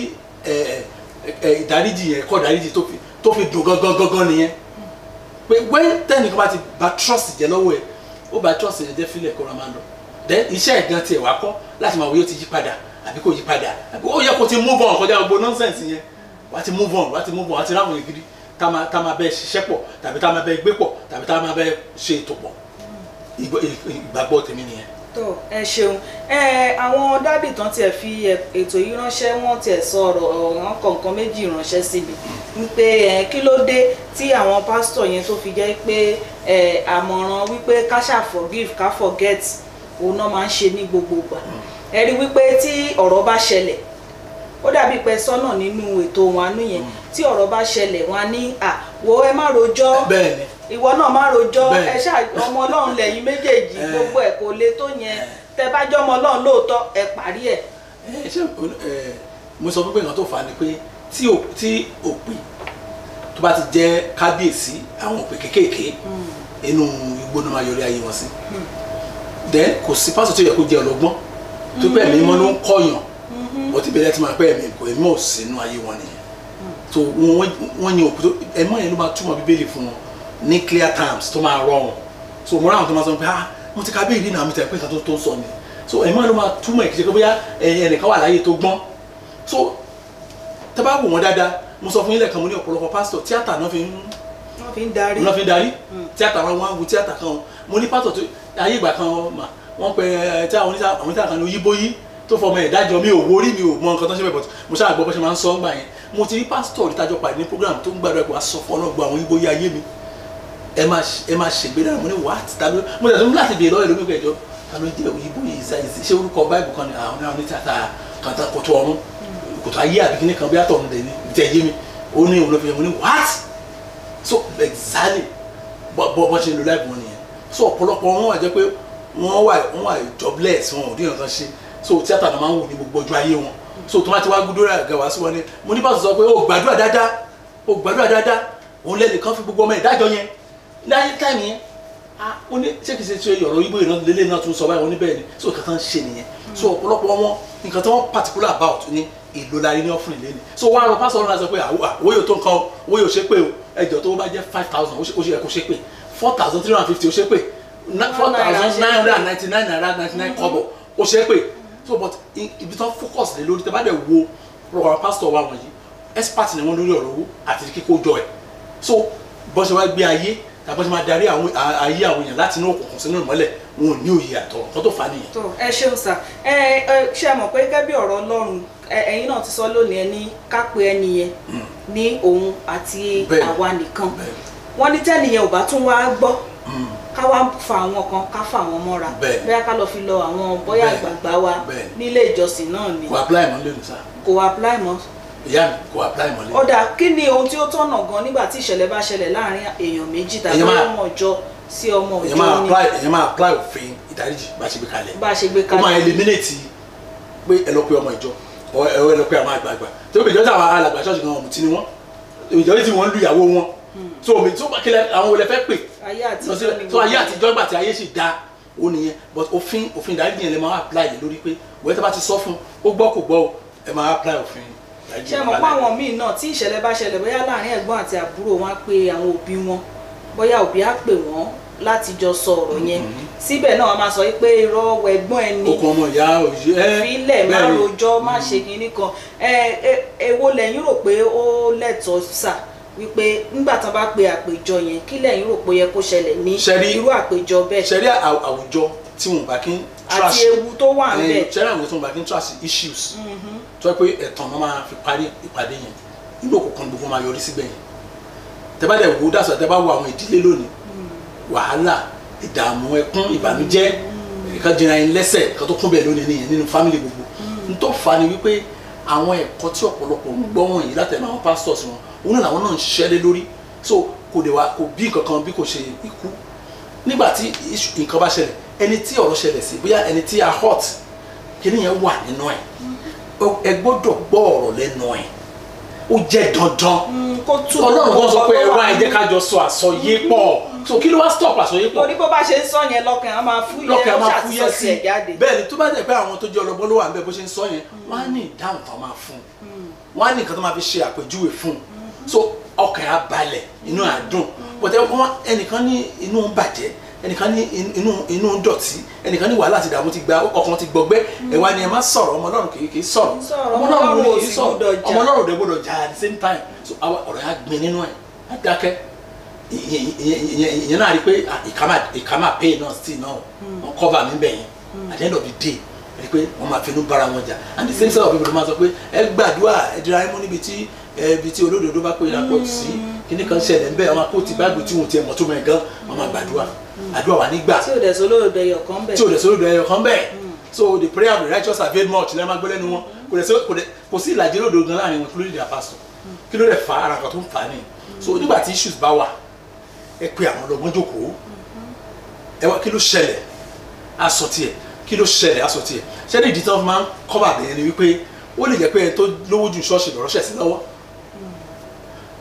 ìdáríjì yẹn kọ́ ìdáríjì tó fi dùn gangan nìyẹn pé wẹ́n tẹ́nìkan bá ti ba trust jẹ lọ́wọ́ ẹ̀ ó ba trust yẹn jẹ́ fílẹ̀ kó ra máa lọ then iṣẹ́ ẹ̀gán tiẹ̀ wá kọ́ láti máa wọ́n yóò ti yí padà àbí kò yí padà àbí ó yẹ kó ti move on kọjá gbogbo nonsense yẹn wá ti move on wá ti ráwọn ìgiri tá máa bẹ ṣiṣẹ́ pọ̀ tàbí tá máa bẹ gbé pọ̀ tàbí tá máa bẹ ṣe ètò pọ̀ ìgbàgbọ́ tèmi nìyẹn. tó ẹ ṣeun àwọn dádì tán tiẹ̀ fi ètò yìí ránṣẹ́ wọ́n tiẹ̀ sọ ọ̀rọ̀ kọ̀ọ̀kan méjì ránṣẹ́ sí mi wípé kí ló dé tí àwọn pásítọ̀ yẹn tó fi jẹ́ pé àmọ̀ràn wípé ká ṣá forgive ká forget òun náà máa ń ṣe ní gbogbo ìgbà ẹ rí wípé tí ọ̀rọ̀ bá ṣẹlẹ̀ ó dàbí pé sọ́nà nínú ètò wọn àánú yẹn tí ọ̀rọ̀ bá ṣẹlẹ̀ wọn á ní wo ẹ má rojọ́ ìwọ náà má rojọ́ ẹ ṣáà ọmọ Ọlọ́run lẹ́yìn méjèèjì gbogbo ẹ̀ kò le tó yẹn tẹ bá jọ́ ọmọ Ọlọ́run lóòótọ́ ẹ parí ẹ̀. mo sọ pé nǹkan tó fà á ni pé tí òpè tó bá ti jẹ́ kábíyèsí àwọn òpè kéékèèké inú igbó náà máa yọrí ayé wọn sí then kò sí pásítọ̀ tó yẹ kó jẹ́ ọlọ́gbọ́n tó bẹ́ẹ̀ mímọ́ ló ń kọ́yàn wọ́n ti bẹ̀rẹ̀ tí máa pẹ́ ẹ̀mí ò sí inú ayé wọn nìyẹn so wọ́n ní òkú tó ẹ̀mọ́ yẹn ló máa túmọ̀ bíbélì fún wọn ní clear terms tó máa rọrùn so mo ráwọn tó máa sọ pé mo ti ka bíbélì náà mi tẹ̀ pé nǹkan tó ń sọ ni so ẹ̀mọ́ ló máa túmọ̀ ìkíṣe pé bóyá ẹnìkan wà láyé tó gbọ́n so tẹ́ bá wò wọ́n dáadáa mo sọ fún yín lẹ́ẹ̀kan mo ní ọ̀pọ̀lọpọ̀ pásítọ̀ tíátà náà fi ń darí tíátà wọn wo tíátà kan mo ní pásítọ̀ tó ayé ìgbà kan wọ́n pẹ tí àwọn tíátà kan ní oyíbóyí tó fọmọ ìdájọ́ mi ò wórí mi ò mọ nǹkan tó ṣe bẹ́ẹ̀ but mo ṣáà gbọ́ bó ṣe máa ń sọ ńgbà yẹn mo ti rí pásítọ̀ ìtajọ pàdé ní program tó ń gbàdúrà pé wàá sọ fún ọlọ́gbọ́n àwọn oyíbóyí ayé mi ẹ máa ṣègbè dára mo ní what tàbí mo tẹ̀sán láti bèèrè lọ́wọ́ ìlú ẹjọ́ tàbí jẹ́ oyíbóyí ṣé orúkọ báìbù kan ní àwọn tíátà kan tó kòtò ọ̀run kòtò ayé àbí kíní kan bí àtọ̀ ọ̀run dẹ̀ ní ìtẹ̀ yé mi ó ní òun ló fi yẹ mo ní what so exactly bọ́ ṣe ń lo láìpẹ́ wọn nìyẹn so ọ̀pọ̀lọpọ̀ wọn wà jẹ́ pé wọ́n wà jobless wọn ò dín nǹkan ṣe so tíátà náà máa ń wò ní gbogbo ọjọ́ ayé wọn so tó máa ti wá gbúdúrà àga wá sí wọn ni mo ní pásítọ̀ sọ pé ó gbàdúrà dáadáa òun lẹ́nìkan fi gbogbo ọmọ ìdájọ́ yẹn láyé táìmì yẹn ó ní ṣé kìí ṣe ọ̀rọ̀ Ìgbò ìran lélẹ̀ náà tún sọ báyìí wọn ní bẹ́ẹ̀ ni so nǹkan tán ṣe nìyẹn so ọ̀pọ̀lọpọ̀ wọn nǹkan tí wọ́n particular about ní èlò lárí ní ọ̀fìn lẹ́nu so wọ́n á rọ pásítọ̀ náà sọ pé owó yóò tó nǹkan owó yóò ṣe pé o ẹjọ́ tó bá jẹ́ 5,000 ó ṣe yẹ kó ṣe pé 4,350 ó ṣe pé 4,999 naira 99 kobo ó ṣe pé so but ibi tán focus lé lórí tẹ́ bá dẹ̀ wo program pásítọ̀ wa wọ̀nyí expert ni wọ́n lórí ọ̀rọ̀ owó àti kíkó jọ ẹ̀ so bọ́n ṣe wá gbé ayé tàbí ṣe máa darí ayé àwọn èèyàn láti inú òkùnkùn sínú ìmọ́lẹ̀ wọn ò ní òye àtọ̀ nǹkan tó fà á nìyẹn. tó ẹ ṣeun sà ṣe mọ̀ pé gẹ́gẹ́ bí ọ̀rọ̀ Ọlọ́run ẹ̀yin náà ti sọ lónìí ẹ ní ká pe ẹni yẹn ní òun àti àwa nìkan wọ́n ní tẹ́nìyẹn ò bá tún wá gbọ́ ká wá fa àwọn kan ká fa àwọn mọ́ra bóyá ká lọ fi lọ àwọn bóyá àgbààgbà wa nílé ìjọsìn náà ni kò apply mọ́ lónìí sá kò apply mọ́ ìyá mi kò apply mọ́ lónìí. ó dáa kí ni ohun tí ó tọ̀nà gan nígbà tí ìṣẹ̀lẹ̀ bá ṣẹlẹ̀ láàrin èèyàn méjì tàbí ọmọ ìjọ sí ọmọ ìjọ ni èèyàn máa apply òfin ìdáríjì bá ṣe gbé kalẹ̀ ó máa eliminate pé ẹ lọ pé ọmọ ìjọ ẹ lọ pé àwọn àgbààgbà tó bèjọ́ tí àwọn alàgbà ṣọ́ọ̀ṣì gan ọ̀mùtí ni wọ́n ìjọ tí wọ́n lu ìyàwó wọn so omi tó kílẹ̀ àwọn olè fẹ́ pè so ayé àtijọ́ gbà tí ayé sì da ó nìyẹn but òfin ìdáríjì yẹn lè máa apply lè lórí pé wọ́n tẹ́ bá ti sọ fún ó gbọ́ kò gbọ́ ẹ máa apply òfin ìdáríjì. ṣé mo pa àwọn míì náà tí ìṣẹ̀lẹ̀ bá ṣẹlẹ̀ bóyá láàrin ẹ̀gbọ́n àti àbúrò wọn á pe àwọn òbí wọn bóyá òbí á pè wọ́n láti jọ sọ ọ̀rọ̀ yẹn síbẹ̀ náà wọ́n máa sọ pé irọ́ ẹ̀gbọ́n ẹni okùn ọmọ ìyá òjì ìfilẹ̀ má rojọ́ má ṣe kinní kan èwo lẹ́yìn rò pé ó lẹ́tọ̀ọ́ sà wípé nígbà tán bá pe àpèjọ yẹn kí lẹ́yìn rò pé ó yẹ kó ṣẹlẹ̀ ní irú àpèjọ bẹ́ẹ̀. ṣẹ́rí àwùjọ tí wọn bá kí ń trash àti ewu tó wà ń bẹ̀. ṣẹ́rí àwùjọ tí wọn bá kí ń trash issues tó yẹ pé ẹ̀tàn náà máa fi parí ìpàdé yẹn nínú òkùnkùn gbogbo máa yọrí síbẹ̀ yẹn tẹ́ bá dẹ̀ wo dáṣọ tẹ́ bá wo àwọn ìdílé lónìí wàhálà ìdààmú ẹkún ìbànújẹ́ ìkan jìnnà yín lẹ́sẹ̀ kan tó kún bẹ́ẹ̀ lónìí nìyẹn nínú fámìlì gbogbo n tó fa ni wípé àwọn ẹ̀kọ́ tí ọ̀pọ̀lọpọ̀ ń gbọ́ wọ̀nyí látẹnu àwọn pastors wọn òun náà làwọn náà ń ṣiṣẹ́ lé lórí so kò bí nǹkan kan bí kò ṣe ikú nígbà tí nǹkan bá ṣẹlẹ̀ ẹni tí ọ̀rọ̀ ṣẹlẹ̀ sí bóyá ẹni tí a hot kí nìyẹn wà nínú ẹ̀ ẹ gbọ́dọ̀ gbọ́ ọ̀rọ̀ lẹ́nu ẹ̀ ó jẹ́ dandan Ọlọ́run kan sọ pé ẹ wá ẹ jẹ́ ká jọ sọ àsọyé pọ̀ so kí ló wá stop àsọyé pọ̀. torí bó bá ṣe ń sọ yẹn lọ́kàn á máa fúyẹ́ sí ẹ̀ jáde. bẹ́ẹ̀ ni tó bá jẹ́ pé àwọn tó jẹ́ ọlọ́gbọ́n ló wà níbẹ̀ bó ṣe ń sọ yẹn wọ́n á ní ìdáhùn tó máa fún wọ́n á ní nǹkan tó máa fi ṣe àpèjúwe fún so ọkàn á balẹ̀ inú á dùn bọ̀tẹ́ ẹnìkan ní inú ń bàjẹ́ ẹnìkan ní inú ń dọ̀tí ẹnìkan ní wàhálà àti ìdààmú ti gba ọkàn ti gbọgbẹ́ ẹ wá ní ẹ má sọ̀rọ̀ ọmọ Ọlọ́run kì í sọ̀rọ̀ ọmọ Ọlọ́run kì í sọ̀rọ̀ ọmọ Ọlọ́run dẹ̀ gbọ́dọ̀ jà at the same time so ọ̀rọ̀ yà gbin nínú ẹ̀ á dákẹ́ ìyẹn náà rí pé ìkàmà pay náà still náà wọ́n cover mi bẹ̀ yẹn at the end of the day rí pé wọ́n máa finú bára wọn jà and the same set of people máa sọ pé ẹ gbàdúrà ẹ dira ẹ mú níbi tí olódodo bá pé ìrapọ̀ sí kíní kan ṣẹlẹ̀ ń bẹ̀ ọmọ akó ti báàgì tí wọn ti ẹ̀ mọ̀ tó mọ̀ ẹ̀ gan wọ́n máa gbàdúrà àdúrà wà nígbà tí ò dẹ̀ sólódò ẹyọ kan bẹ́ẹ̀ so the prayer of the righteous avail much lẹ́ẹ̀ máa gbé lẹ́nu wọn kò sí ìlàjì lódò gan láàrin wọn kí ló lè dà pásítọ̀ kí ló lè fa ara kan tó ń fa ni so nígbà tí issues bá wà ẹ pé àwọn ọlọ́gbọ́n jókòó ẹ wá kí ló ṣẹlẹ̀ aṣọ tiẹ̀ kí ló ṣẹlẹ̀ aṣọ tiẹ̀ ṣẹlẹ̀ ìdí tí wọ́n máa ń kọ́ bàbá yẹn ni wípé ó lè jẹ́ pé ẹ tó lówó ju ṣọ́ọ̀ṣì lọ́rọ́ ṣẹ̀ sí lọ́wọ́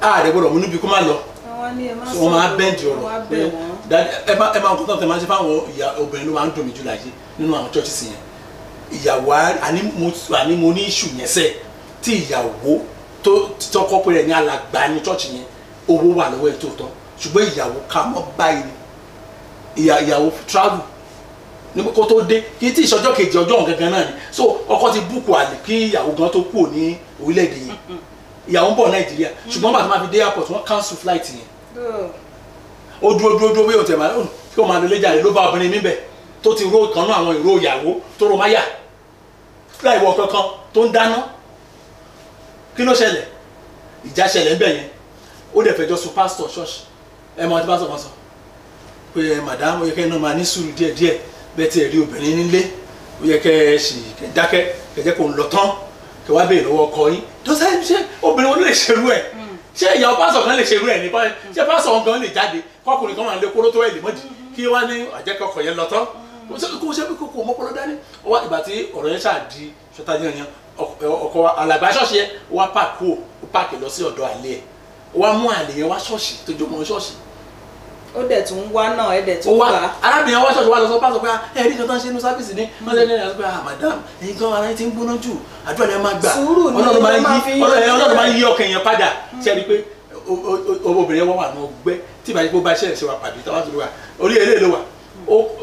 ààrẹ gbọ́dọ̀ mú níbi kó má lọ so wọ́n máa bẹ́ǹdì ọ̀rọ̀ ẹ máa ń kọ́ tán tẹ máa ń ṣe fáwọn ìyá obìnrin ló máa ń dùn mí jù láyé nínú àwọn church sí yẹn ìyàwó àní mo ní issue yẹn sẹ́ tí ìyàwó tó tọkọ pé rẹ̀ ní alàgbà ní church yẹn owó wà lọ́wọ́ ẹ̀ tó tọ́ ṣùgbọ́n ìyàwó ká mọ́ báyìí ìyàwó travel ní kó tó dé kí tí ìṣọjọ́ kejì ọjọ́ gangan náà ni so ọkọ ti búùkù àlè kí ìyàwó gan tó kúrò ní orílẹ̀-èdè yìí ìyàwó ń bọ̀ Nàìjíríà ṣùgbọ́n bàtà máa fi dé airport wọ́n cancel flight yẹn ó dúró bí òtẹ̀ máa kí ó máa lọ léjà rẹ̀ ló bá obìnrin níbẹ̀ tó ti ró kan náà àwọn ìró ìyàwó tó ro máyà láì wọ kankan tó ń dáná kí ló ṣẹlẹ̀ ìjà ṣẹlẹ̀ ńbẹ̀ yẹn ó dẹ̀ fẹjọ́ sùn pásítọ̀ ṣọ́ọ̀ṣì ẹ máa ti bá sọ̀rọ̀ sọ pé màdámù ó yẹ kẹ́ ẹ náà máa ní sùúrù díẹ̀díẹ̀ bẹ́ẹ̀ tí ẹ rí obìnrin nílé ó yẹ kẹ́ ẹ sì kẹ́ dákẹ́ kẹ́ jẹ́ kó ń lọ tán kẹ́ wá béèrè lọ́wọ́ ọkọ yín tó sẹ́yìn ṣé obìnrin wọn lè ṣerú ẹ̀ ṣé ìyàwó pásítọ̀ kan lè ṣerú ẹ̀ ní báyìí ṣé pásítọ̀ kan lè jáde kọkùnrin kan máa lé kóró tó ẹ̀ lè mọ́jì kí wá ní àjẹkọkọ yẹn lọ tán kó ṣe kó mọ́pọ́lọ́ dání ó wá ìgbà tí ọ̀rọ̀ yẹn ṣáà di ṣọtají yẹn ọkọ alàgbà ṣọ́ọ̀ṣì yẹn ó wá páàkì lọ sí ọ̀dọ̀ àlè ẹ̀ ó wá mú àlè yẹn wá ṣọ́ọ̀ṣì tó jọmọ ṣọ́ọ̀ṣì. ó dẹ̀ tún wá náà ẹ̀ dẹ̀ tún wá. arábìnrin wá ṣọ́ọ̀ṣì wá lọ sọ pásọ pé ẹ̀rí kan tó ń ṣe inú sáfìsì ní wọ́n lé lẹ́yìn pé madam ẹ̀yin kan ara yín ti ń gbóná jù àdúrà ni ẹ máa gbà Ọlọ́run máa ń yí ọkàn yẹn padà ṣe é rí i pé obìnrin yẹn wọ́n wà ní ọgbẹ́ tí ìbàjẹ́ pé ó bá ṣẹ̀ṣẹ̀ ṣe wà pàdé táwọn tó lè wà orí eré ló wà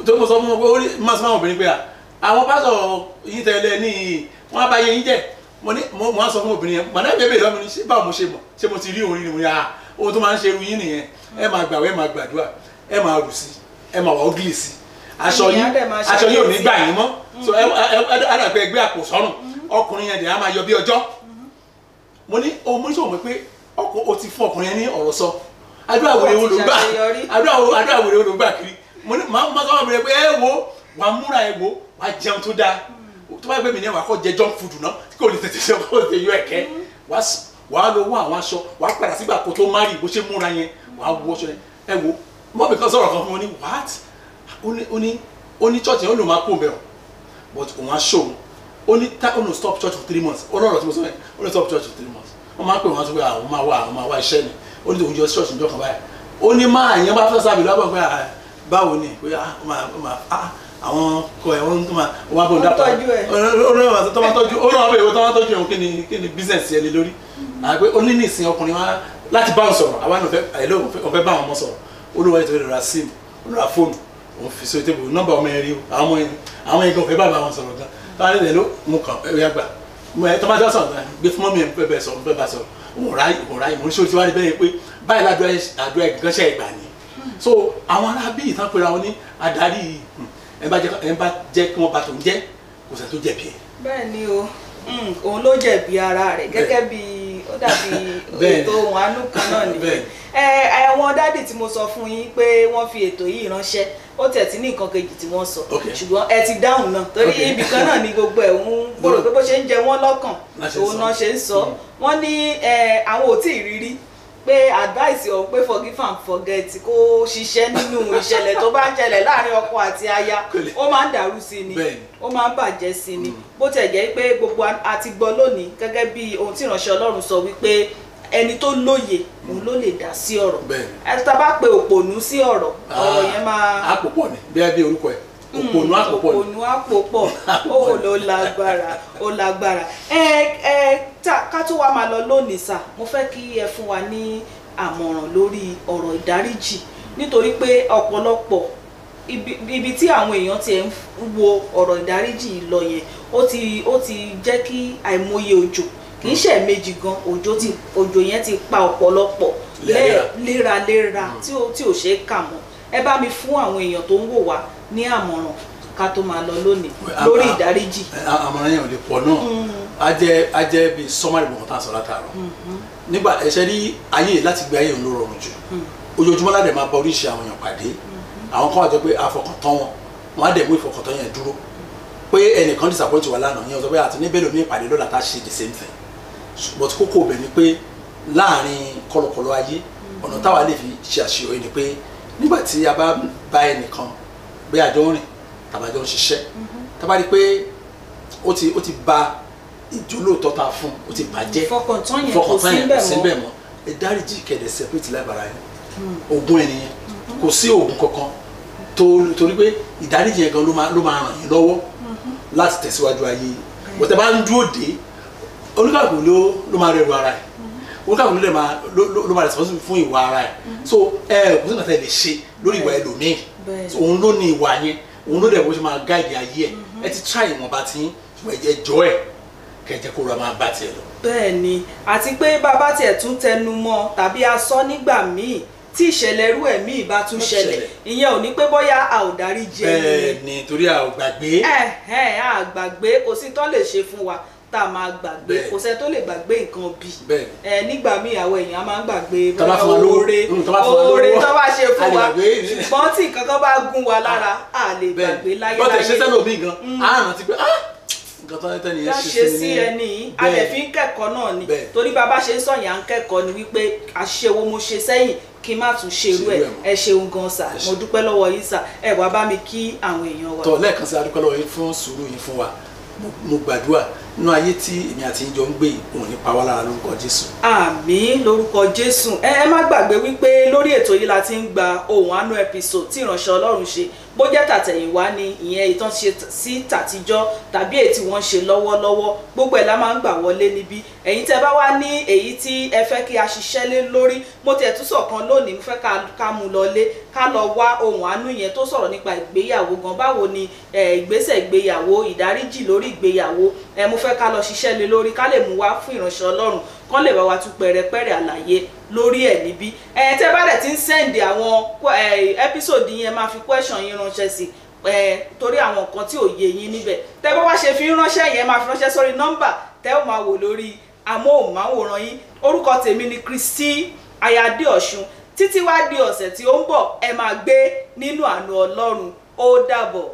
tó mọ̀ sọ fún wọn pé orí máa sọ fún àwọn obìnrin pé àwọn pásọ yìí tẹ̀lé ní wọ́n á bá yẹ yín jẹ́ mo á sọ fún obìnrin yẹn màdá bèbè lọ́mọ ní báwo mo ṣe mọ̀ ṣé mo ti rí orin ni mo yà ohun tó máa ń ṣe irú yín nìyẹn ẹ máa gbàwé ẹ máa gbàdúrà ẹ máa rù sí ẹ máa wà ọ́gìlì sí aṣọ yìí ò ní gbà yín mọ́ so ẹ dàgbẹ́ ẹgbẹ́ àpò sọ́rùn ọkùnrin yẹn dẹ̀ á máa yọ bí ọjọ́ mo ní sọ̀rọ̀ pé o ti fún ọkùnrin yẹn ní ọ̀rọ̀ sọ àdúrà wèrè wo ló gbà àdúrà wèrè wo ló gbà kiri mo ní máa sọ wọn bẹ̀rẹ̀ pé ẹ wo wàá múra ẹ wo wàá jẹun tó dáa tó bá gbé mi ní wàá kọ́ jẹ junk food náà tí kò ní tètè ṣe kó tè yọ ẹ̀kẹ́ wàá lọ wọ àwọn aṣọ wàá padà sígbà kó tó márì bó ṣe múra yẹn wàá wọ aṣọ yẹn ẹ wo mọ́ mi kan sọ̀rọ̀ kan fún mi ní what ó ní church yẹn ó lò máa kó bẹ̀rù but òun á ṣòwò ó ní stop church for 3 months ó lọ́rọ̀ tí mo sọ yẹn ó ní stop church for 3 months wọ́n máa ń pè wọ́n sọ pé àwọn máa wá iṣẹ́ ni ó ní tòun jọ church níjọ́ kan báyìí ó ní máa yẹn bá fẹ́ sábì lọ́wọ́ pé báwo ni pé àwọn kọ ẹ̀ wọ́n wá bọ̀ dápọ̀ ó náà bẹ̀rẹ̀ wọ́n tó máa tọ́jú ẹ̀wọ̀n kí ni business yẹn lé lórí àgbẹ̀ ó ní ní ìsìn ọkùnrin wá láti bá wọn sọ̀rọ̀ àwọn ọ̀fẹ́ bá wọn mọ́ sọ̀rọ̀ olúwa ètò ìrora sim olúwa fóònù òun fi so tébù nọ́mbà ọmọ ẹ̀rí o àwọn ẹ̀gán ọ̀fẹ́ bá wọn sọ̀rọ̀ gan táwọn ilẹ̀ ló mú kàn ẹ̀rí àgbà tọ́mátì ọ̀sán gbé fún mọ́mí ẹ̀ fẹ́ bá sọ̀rọ̀ òun ráyè mo ní sọ́ọ́ tí wàá rí bẹ́ẹ̀ pé báyìí ládùúgbò ẹ̀gánṣẹ́ ìgbà ni so àwọn arábí ìtàn pera wọn ní adarí ẹ bá jẹ́ kí wọ́n bá tó ń jẹ́ kò sẹ́ tó jẹ̀bi ẹ̀. bẹ́ẹ̀ ni o òun ló jẹ̀bi ara rẹ̀ gẹ́gẹ́ bí ó dàbí ètò ohun àánú kan náà nìyẹn àwọn dádì tí mo sọ fún yín pé wọ́n fi ètò yìí ránṣẹ́ ó tẹ̀ tí ní nǹkan kejì tí wọ́n sọ ṣùgbọ́n ẹ ti dáhùn náà torí ibì kan náà ni gbogbo ẹ̀ ń gbọ́dọ̀ pé bó ṣe ń jẹ wọ́n lọ́kàn òun náà ṣe ń sọ wọ́n ní àwọn ò tí ì rírí pé advice ọ̀ pé forgive and forget kó ṣiṣẹ́ nínú ìṣẹ̀lẹ̀ tó bá ń ṣẹlẹ̀ láàrin ọkọ àti aya ó máa ń dàrú sí ni ó máa ń bàjẹ́ sí ni bó tẹ̀ jẹ́ pé gbogbo àti gbọ́ lónìí gẹ́gẹ́ bí ohun tí ìránṣẹ́ Ọlọ́run sọ wípé ẹni tó lóye òun ló lè dá sí ọ̀rọ̀ ẹni tá a bá pe òpònú sí ọ̀rọ̀ yẹn máa. àpòpọ̀ ni bí orúkọ ẹ̀ òpònú àpòpọ̀ ni. òpònú àpòpọ̀ ó ló lágbára ó lágbára ká tó wá máa lọ lónìí sà mo fẹ́ kí ẹ fún wa ní àmọ̀ràn lórí ọ̀rọ̀ ìdáríjì nítorí pé ọ̀pọ̀lọpọ̀ ibi tí àwọn èèyàn ti ń wo ọ̀rọ̀ ìdáríjì lọ yẹn ó ti jẹ́ kí àìmọye òjò kì í ṣe méjì gan òjò yẹn ti pa ọ̀pọ̀lọpọ̀ léraléra tí ò ṣe é kà mọ́ ẹ bá mi fún àwọn èèyàn tó ń wò wá ní àmọ̀ràn ká tó máa lọ lónìí lórí ìdáríjì. àmọ̀ràn yẹn ò lè pọ̀ náà á jẹ́ bíi sọ́mọ́rì bọ̀ tá à ń sọ látàárọ̀ nígbà ẹ̀ṣẹ̀ rí ayé láti gbé ayé òun ló rọrùn jù ojoojúmọ́ ládẹ̀ máa bá oríṣi àwọn èèyàn pàdé àwọn kan wà jẹ́ pé àfọkàntán wọn á dẹ̀ mú ìfọkàntán yẹn dúró pé ẹnìkan disappoint wà lánàá yẹn sọ pé àti níbẹ̀ lómi ìpàdé lọ́la tá a ṣe the same thing but kókó bẹ̀ ni pé láàrin kọlọkọlọ ayé ọ̀nà táwa lè fi ṣe àṣeyọrí ni pé nígbà tí a bá bá ẹnìkan bí àjọ ń rìn tàbájọ ń ṣiṣẹ́ tábà rí pé ó ti ba ìjólóòtọ́ ta fún ó ti bàjẹ́ ìfọkàntán yẹn kò sí bẹ́ẹ̀ mọ́ ẹ dáríjì kẹ̀dẹ̀ separate lábàrá yẹn ogun ẹnìyẹn kò sí oògùn kankan torí pé ìdáríjì yẹn gan ló máa ràn yín lọ́wọ́ láti tẹ̀síwájú ayé bó tẹ bá ń dúró dé oníkàkùn ló máa rẹrù ara ẹ̀ oníkàkùn ló máa responsible fún ìwà ara ẹ̀ so kò sí nǹkan tẹ́ lè ṣe lórí ìwà ẹlòmíì òun ló ní ìwà yẹn òun ló dẹ̀ bó ṣe máa gáìdì ayé ẹ ti try ìwọ̀nba tí ẹ jọ ẹ kẹjẹ kó ra máa bá tiẹ̀ lọ. bẹ́ẹ̀ ni àti pé bàbá tiẹ̀ tún tẹnu mọ́ tàbí a sọ nígbà míì tí ìṣẹ̀lẹ̀ irú ẹ̀mí ìbá tún ṣẹlẹ̀ ìyẹn ò ní pé bóyá a ò dárí jẹ bẹ́ẹ̀ ni torí a ò gbàgbé. a gbàgbé kò sí tó lè ṣe fún wa tá a máa gbàgbé kò sẹ́ tó lè gbàgbé nǹkan bí nígbà míì àwọn èèyàn máa ń gbàgbé oore tó bá ṣe fún wa ṣùgbọ́n tí nǹkan kan bá gún wa lára a lè gbàgbé láyé. bọ́tẹ̀ ṣe sẹ́nu omi gan a rántí pé nǹkan tó tẹ́ nìyẹn ṣe sí ẹni a lè fi ń kẹ́kọ̀ọ́ náà ni torí bàbá ṣe ń sọ̀yà ń kẹ́kọ̀ọ́ ni wípé àṣewò mo ṣe sẹ́yìn kí n má tún ṣe irú ẹ ṣeun gan sà mo dúpẹ́ lọ́wọ́ yín sà ẹ wá bá mi kí àwọn èèyàn wa. tọ́ lẹ́ẹ̀kan sí adúpẹ́ lọ́wọ́ yín fún sùúrù yín fún wa mo gbàdúrà nínú ayé tí èmi àti yín jọ ń gbé òun ní pa wá lára lórúkọ Jésù. àmín lórúkọ Jésù ẹ má gbàgbé wípé lórí ètò yìí la ti ń gba ohun àánú episode tí ìránṣẹ́ Ọlọ́run ṣe bó jẹ́ tàtẹ̀yìnwá ni ìyẹn ìtàn ṣe sí tàtijọ́ tàbí èyí tí wọ́n ṣe lọ́wọ́lọ́wọ́ gbogbo ẹ̀ la máa ń gbà wọlé níbí ẹ̀yin tẹ́ bá wá ní èyí tí ẹ fẹ́ kí a ṣiṣẹ́ lé lórí mo tiẹ̀ tún sọ̀kan lónìí mo fẹ́ ká mú lọlé ká lọ wá ohun àánú yẹn tó sọ̀rọ̀ nípa ìgbéyàwó gan báwo ni ìgbésẹ̀ ìgbéyàwó ìdáríjì lórí ìgbéyàwó mo fẹ́ ká lọ ṣiṣẹ́ lé lórí ká lè mú wá fún ìránṣẹ́ Ọlọ́run kán lè bá wa tún pẹ̀rẹ̀pẹ̀rẹ̀ àlàyé lórí ẹ̀ níbí tẹ́ bá dẹ̀ ti ń sẹ́ǹdì àwọn ẹ́písòdì yẹn máa fi question yín ránṣẹ́ sí torí àwọn nǹkan tí ò yé yín níbẹ̀ tẹ́ bá wá ṣe fi ránṣẹ́ yẹn máa fi ránṣẹ́ sórí nọ́mbà tẹ́ ò máa wò lórí amóhùnmáwòrán yín orúkọ tèmi ni Kristi Ayádéọ̀ṣun títí wá di ọ̀sẹ̀ tí ó ń bọ̀ ẹ máa gbé nínú àánú Ọlọ́run ó dàbọ̀.